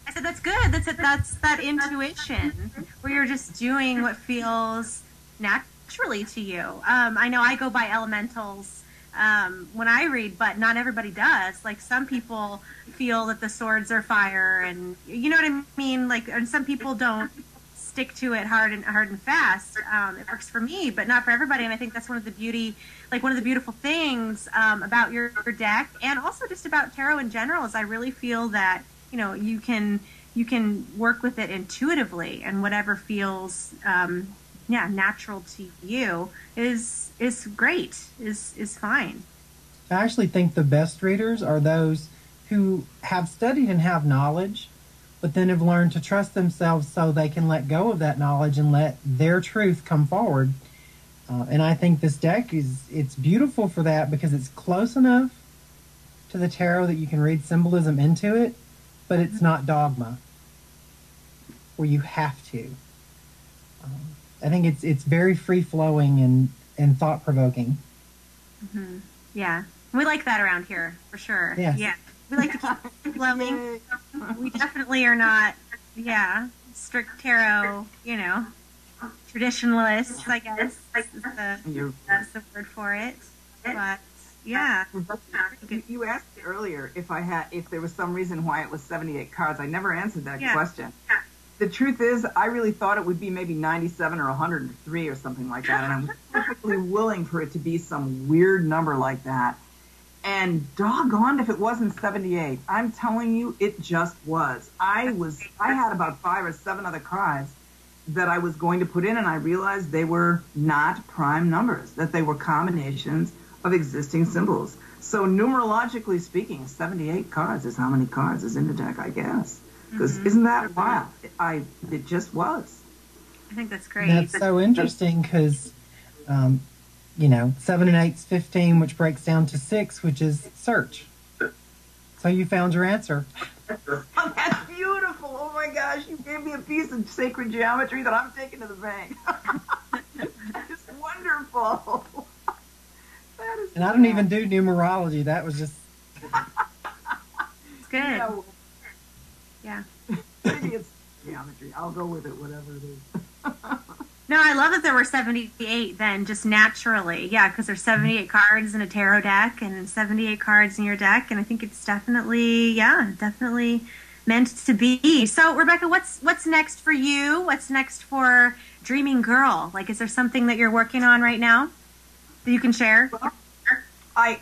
I said that's good. That's that intuition where you're just doing what feels naturally to you. I know I go by elementals when I read, but not everybody does. Like some people feel that the swords are fire, and you know what I mean. Like, and some people don't stick to it hard and fast. It works for me, but not for everybody. And I think that's one of the beautiful things about your deck, and also just about tarot in general, is I really feel that you can work with it intuitively, and whatever feels natural to you is great, is fine. I actually think the best readers are those who have studied and have knowledge, but then have learned to trust themselves so they can let go of that knowledge and let their truth come forward. And I think this deck it's beautiful for that, because it's close enough to the tarot that you can read symbolism into it, but it's not dogma where you have to. I think it's very free-flowing and thought-provoking. Mm-hmm. Yeah. We like that around here, for sure. Yes. Yeah. We like to keep flowing. We definitely are not, strict tarot, traditionalists, I guess is the word for it. But yeah. You asked me earlier if there was some reason why it was 78 cards. I never answered that question. The truth is, I really thought it would be maybe 97 or 103 or something like that, and I'm perfectly willing for it to be some weird number like that. And doggone if it wasn't 78. I'm telling you, it just was. I had about 5 or 7 other cards that I was going to put in, and I realized they were not prime numbers, that they were combinations of existing symbols. So numerologically speaking, 78 cards is how many cards is in the deck, I guess. Because isn't that wild? It just was. I think that's great. That's so interesting because, 7 and 8 is 15, which breaks down to 6, which is search. So you found your answer. Oh, that's beautiful. Oh my gosh, you gave me a piece of sacred geometry that I'm taking to the bank. That is wonderful. And I don't even do numerology. That was just... It's good. Yeah. Maybe it's geometry. I'll go with it, whatever it is. No, I love that there were 78 then, just naturally. Yeah, because there's 78 cards in a tarot deck and 78 cards in your deck. And I think it's definitely meant to be. So, Rebecca, what's next for you? What's next for Dreaming Girl? Like, is there something that you're working on right now that you can share? Well, I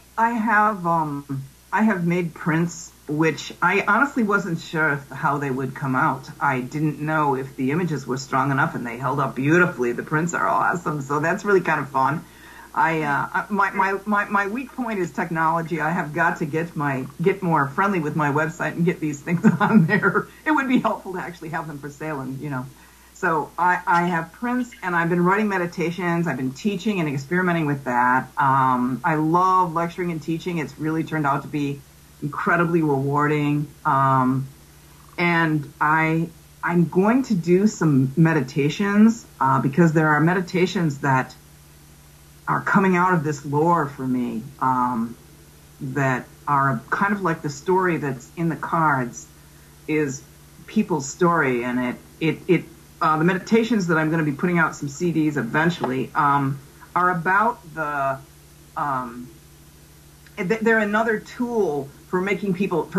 have made prints, which I honestly wasn't sure how they would come out. I didn't know if the images were strong enough, and they held up beautifully. The prints are awesome, so that's really kind of fun. My weak point is technology. I have got to get more friendly with my website and get these things on there. It would be helpful to actually have them for sale, and So I have prints, and I've been writing meditations. I've been teaching and experimenting with that. I love lecturing and teaching. It's really turned out to be incredibly rewarding. And I'm going to do some meditations because there are meditations that are coming out of this lore for me that are kind of like the story that's in the cards is people's story, and the meditations that I'm going to be putting out some CDs eventually are about they're another tool for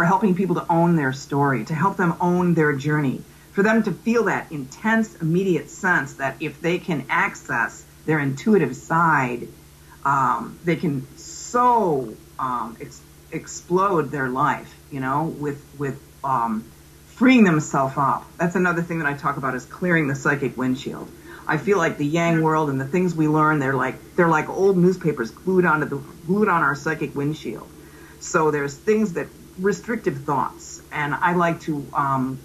helping people to own their story, to help them own their journey, for them to feel that intense, immediate sense that if they can access their intuitive side, they can explode their life, with freeing themselves up. That's another thing that I talk about is clearing the psychic windshield. I feel like the Yang world and the things we learn, they're like old newspapers glued on our psychic windshield. So there's things that restrictive thoughts, and I like to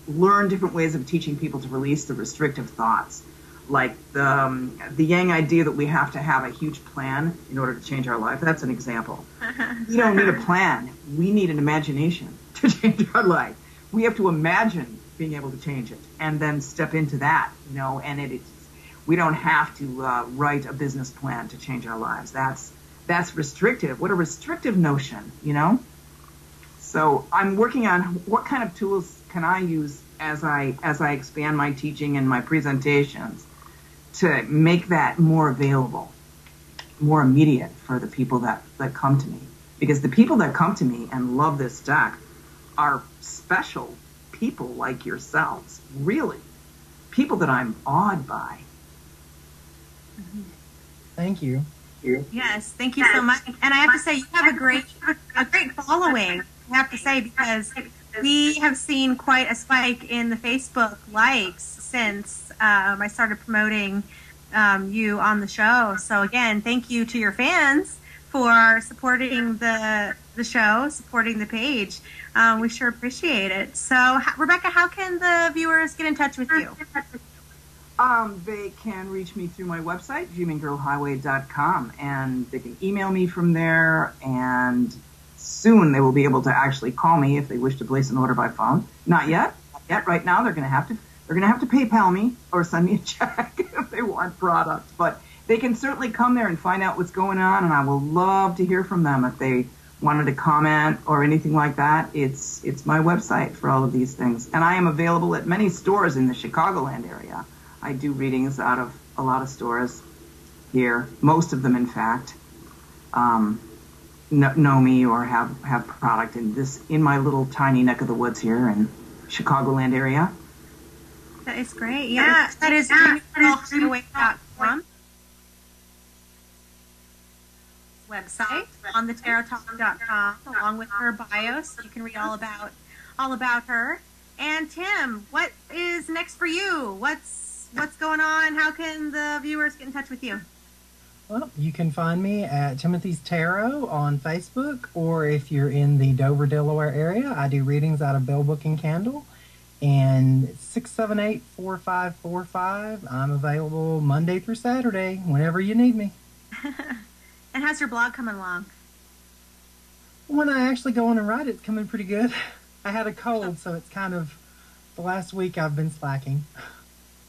learn different ways of teaching people to release the restrictive thoughts, like the Yang idea that we have to have a huge plan in order to change our life. That's an example. We don't need a plan. We need an imagination to change our life. We have to imagine being able to change it and then step into that, and we don't have to write a business plan to change our lives. That's restrictive. What a restrictive notion, So I'm working on what kind of tools can I use as I expand my teaching and my presentations to make that more available, more immediate for the people that come to me. Because the people that come to me and love this deck are special people like yourselves, really. People that I'm awed by. Thank you. Yes, thank you so much. And I have to say, you have a great following, I have to say, because we have seen quite a spike in the Facebook likes since I started promoting you on the show. So again, thank you to your fans for supporting the show, supporting the page. We sure appreciate it. So, Rebecca, how can the viewers get in touch with you? They can reach me through my website, dreaminggirlhighway.com, and they can email me from there, and soon they will be able to actually call me if they wish to place an order by phone. Not yet. Right now they're going to have to PayPal me or send me a check if they want product, but they can certainly come there and find out what's going on, and I will love to hear from them if they wanted to comment or anything like that, it's my website for all of these things. And I am available at many stores in the Chicagoland area. I do readings out of a lot of stores here, most of them, in fact, know me or have product in my little tiny neck of the woods here in Chicagoland area. That is great. Yeah, that is highway.com website on thetarottalk.com, along with her bio, so you can read all about her. And Tim, what is next for you? What's going on? How can the viewers get in touch with you? Well, you can find me at Timothy's Tarot on Facebook, or if you're in the Dover, Delaware area, I do readings out of Bell Book and Candle. And 678-4545. I'm available Monday through Saturday, whenever you need me. And how's your blog coming along? When I actually go on and write, it's coming pretty good. I had a cold, so it's kind of the last week I've been slacking.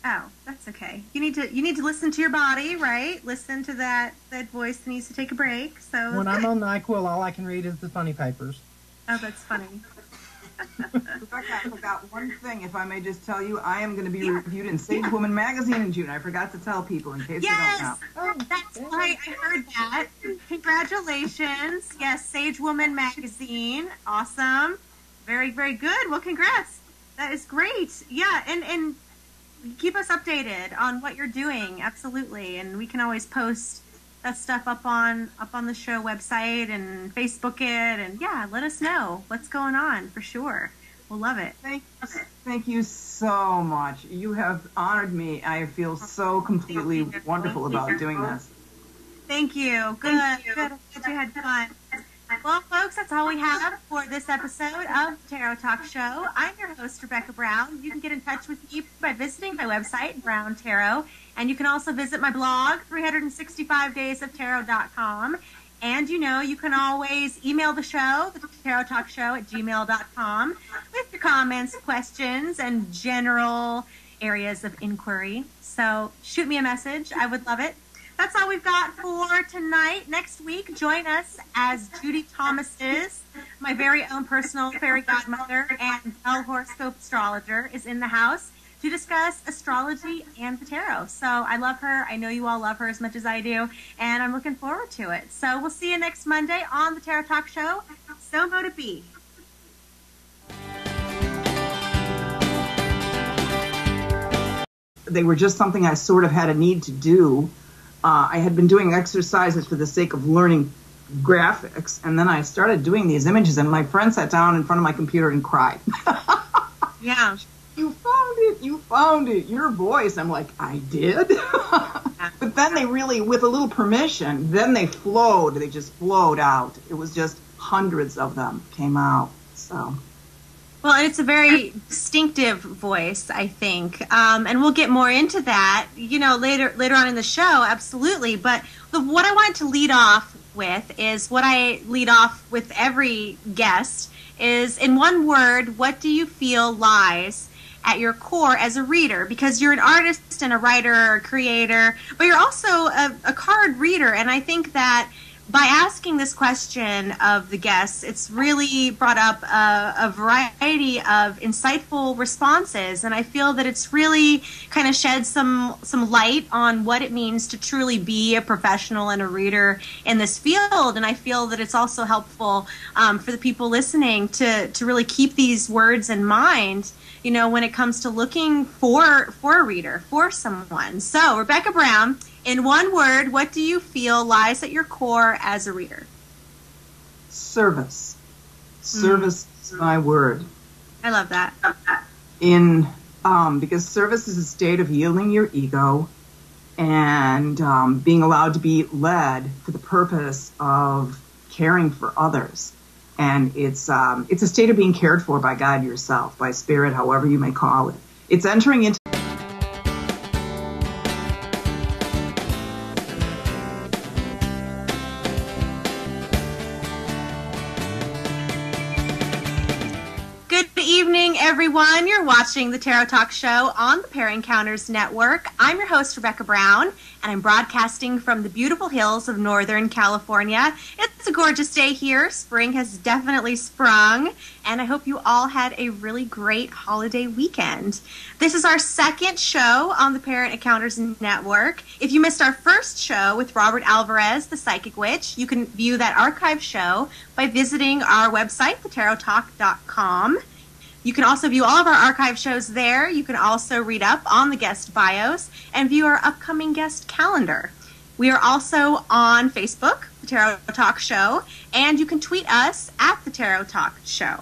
Oh, that's okay. You need to listen to your body, right? Listen to that voice that needs to take a break. So when I'm on NyQuil, all I can read is the funny papers. Oh, that's funny. Rebecca, I forgot one thing, if I may just tell you. I am going to be reviewed in Sage Woman magazine in June. I forgot to tell people in case they don't know. Oh, that's right. I heard that. Congratulations. Yes, Sage Woman magazine. Awesome. Very, very good. Well, congrats. That is great. Yeah, and keep us updated on what you're doing. Absolutely. And we can always post that stuff up on the show website and Facebook it, and yeah, let us know what's going on for sure. We'll love it. Thank you so much. You have honored me. I feel so completely wonderful about doing this. Thank you. Good. Good. I'm glad you had fun. Well, folks, that's all we have for this episode of Tarot Talk Show. I'm your host, Rebecca Brown. You can get in touch with me by visiting my website, Brown Tarot, and you can also visit my blog, 365daysoftarot.com. And, you can always email the show, the Tarot Talk Show at gmail.com, with your comments, questions, and general areas of inquiry. So shoot me a message. I would love it. That's all we've got for tonight. Next week, join us as Judy Thomas is, my very own personal fairy godmother and Bell horoscope astrologer, is in the house to discuss astrology and the tarot. So I love her. I know you all love her as much as I do, and I'm looking forward to it. So we'll see you next Monday on the Tarot Talk Show. So mote it be. They were just something I sort of had a need to do. I had been doing exercises for the sake of learning graphics, and then I started doing these images, and my friend sat down in front of my computer and cried. Yeah. You found it, your voice. I'm like, I did? But then they really, with a little permission, then they just flowed out. It was just hundreds of them came out, so... Well, and it's a very distinctive voice, I think, and we'll get more into that, later on in the show, absolutely. But what I want to lead off with is what I lead off with every guest is, in one word, what do you feel lies at your core as a reader? Because you're an artist and a writer or a creator, but you're also a card reader, and I think that by asking this question of the guests, it's really brought up a variety of insightful responses, and I feel that it's really kind of shed some light on what it means to truly be a professional and a reader in this field, and I feel that it's also helpful for the people listening to really keep these words in mind, when it comes to looking for a reader, for someone. So, Rebecca Brown, in one word, what do you feel lies at your core as a reader? Service. Service is my word. I love that. Because service is a state of yielding your ego and being allowed to be led for the purpose of caring for others. And it's a state of being cared for by God yourself, by spirit, however you may call it. It's entering into everyone. You're watching the Tarot Talk Show on the Pair Encounters Network. I'm your host, Rebecca Brown, and I'm broadcasting from the beautiful hills of Northern California. It's a gorgeous day here. Spring has definitely sprung, and I hope you all had a really great holiday weekend. This is our second show on the Pair Encounters Network. If you missed our first show with Robert Alvarez, the Psychic Witch, you can view that archive show by visiting our website, thetarottalk.com. You can also view all of our archive shows there. You can also read up on the guest bios and view our upcoming guest calendar. We are also on Facebook, The Tarot Talk Show, and you can tweet us at The Tarot Talk Show.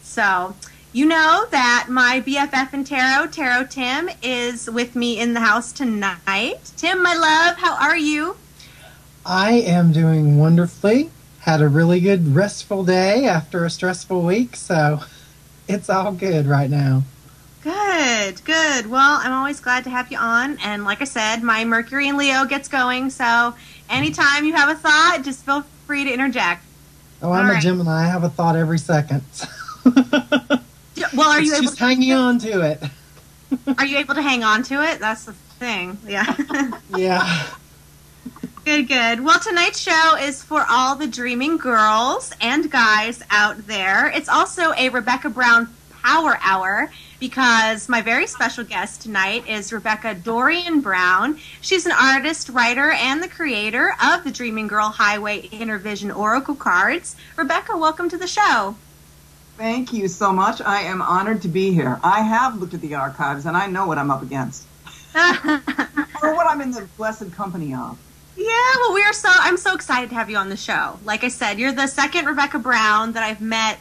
So, you know that my BFF in Tarot Tim, is with me in the house tonight. Tim, my love, how are you? I am doing wonderfully. Had a really good, restful day after a stressful week, so it's all good right now. Good. Well, I'm always glad to have you on. And like I said, my Mercury in Leo gets going. So anytime you have a thought, just feel free to interject. Oh, I'm a Gemini. I have a thought every second. Well, are you able just hanging on to it? Are you able to hang on to it? That's the thing. Yeah. Yeah. Good. Well, tonight's show is for all the dreaming girls and guys out there. It's also a Rebecca Brown Power Hour because my very special guest tonight is Rebecca Dorian Brown. She's an artist, writer, and the creator of the Dreaming Girl Highway Inner Vision Oracle cards. Rebecca, welcome to the show. Thank you so much. I am honored to be here. I have looked at the archives, and I know what I'm up against. Or what I'm in the blessed company of. Yeah, well, I'm so excited to have you on the show. Like I said, you're the second Rebecca Brown that I've met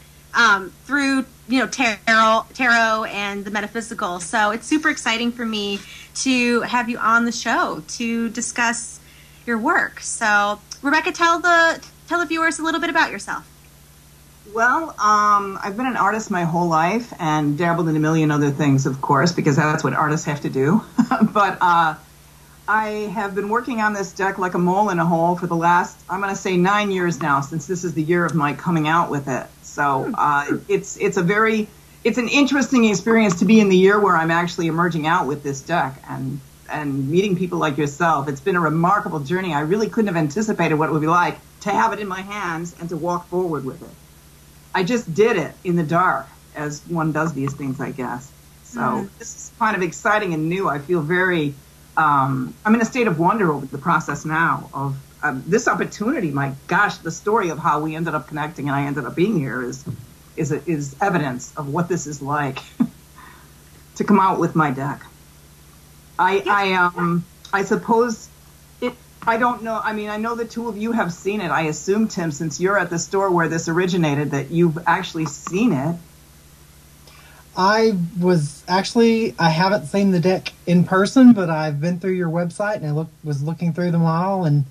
through, tarot and the metaphysical. So it's super exciting for me to have you on the show to discuss your work. So, Rebecca, tell the viewers a little bit about yourself. Well, I've been an artist my whole life and dabbled in a million other things, of course, because that's what artists have to do. But I have been working on this deck like a mole in a hole for the last, I'm going to say 9 years now, since this is the year of my coming out with it. So it's an interesting experience to be in the year where I'm actually emerging out with this deck and meeting people like yourself. It's been a remarkable journey. I really couldn't have anticipated what it would be like to have it in my hands and to walk forward with it. I just did it in the dark, as one does these things, I guess. So This is kind of exciting and new. I feel very... I'm in a state of wonder over the process now of this opportunity. My gosh, the story of how we ended up connecting and I ended up being here is evidence of what this is like to come out with my deck. I suppose it. I don't know. I mean, I know the two of you have seen it. I assume, Tim, since you're at the store where this originated, that you've actually seen it. I haven't seen the deck in person, but I've been through your website and I was looking through them all, and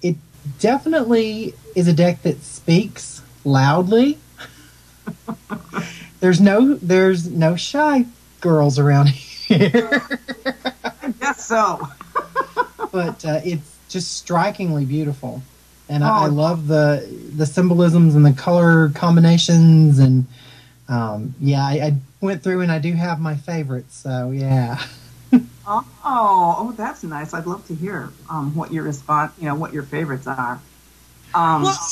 it definitely is a deck that speaks loudly. There's no shy girls around here. I guess so. But it's just strikingly beautiful, and I love the symbolisms and the color combinations and. I went through and I do have my favorites, so yeah. Oh, that's nice. I'd love to hear what your response, what your favorites are. Well,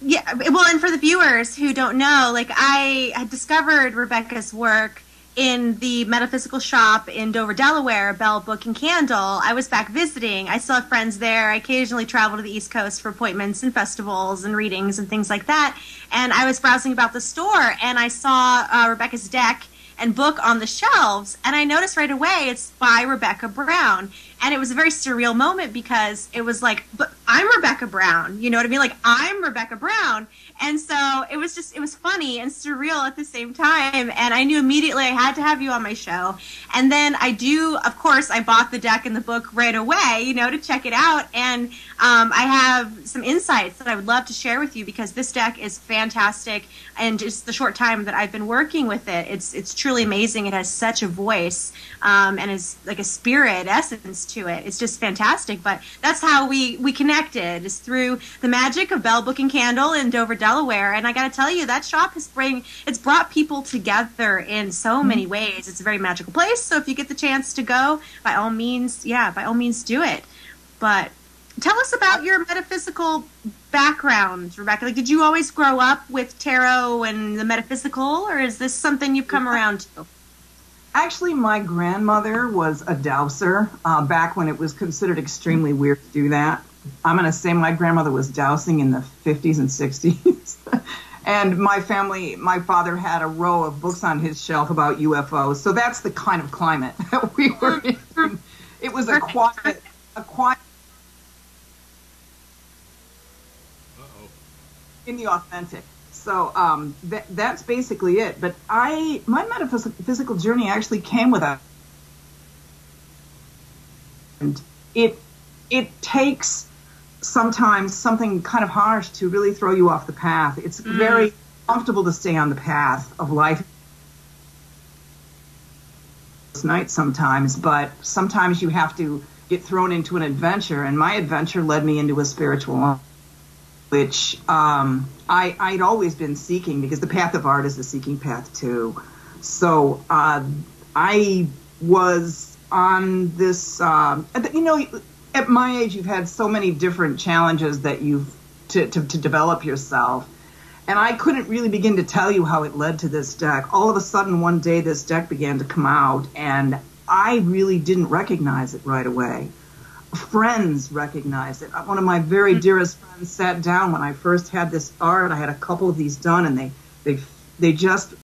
and for the viewers who don't know, like I had discovered Rebecca's work in the metaphysical shop in Dover, Delaware, Bell Book and Candle. I was back visiting. I still have friends there. I occasionally travel to the East Coast for appointments and festivals and readings and things like that. And I was browsing about the store, and I saw Rebecca's deck and book on the shelves, and I noticed right away it's by Rebecca Brown. And it was a very surreal moment because it was like, but I'm Rebecca Brown, you know what I mean? Like, I'm Rebecca Brown. And so it was funny and surreal at the same time. And I knew immediately I had to have you on my show. And then of course, I bought the deck and the book right away, to check it out. And I have some insights that I would love to share with you because this deck is fantastic. And just the short time that I've been working with it, it's truly amazing. It has such a voice and is like a spirit essence to it. It's just fantastic. But that's how we connected, is through the magic of Bell Book and Candle in Dover, Delaware. Delaware. And I got to tell you, that shop it's brought people together in so many ways. It's a very magical place. So if you get the chance to go, by all means do it. But tell us about your metaphysical background, Rebecca. Like, did you always grow up with tarot and the metaphysical, or is this something you've come around to? Actually, my grandmother was a dowser back when it was considered extremely weird to do that. I'm going to say my grandmother was dowsing in the 50s and 60s. And my father had a row of books on his shelf about UFOs. So that's the kind of climate that we were in. It was a quiet. In the authentic. So that's basically it. But my metaphysical journey actually came with a, and it takes sometimes something kind of harsh to really throw you off the path. It's very comfortable to stay on the path of life night sometimes, but sometimes you have to get thrown into an adventure, and my adventure led me into a spiritual life, which I'd always been seeking, because the path of art is a seeking path too. So I was on this, at my age, you've had so many different challenges that to develop yourself. And I couldn't really begin to tell you how it led to this deck. All of a sudden, one day, this deck began to come out, and I really didn't recognize it right away. Friends recognized it. One of my very dearest friends sat down when I first had this art. I had a couple of these done, and they just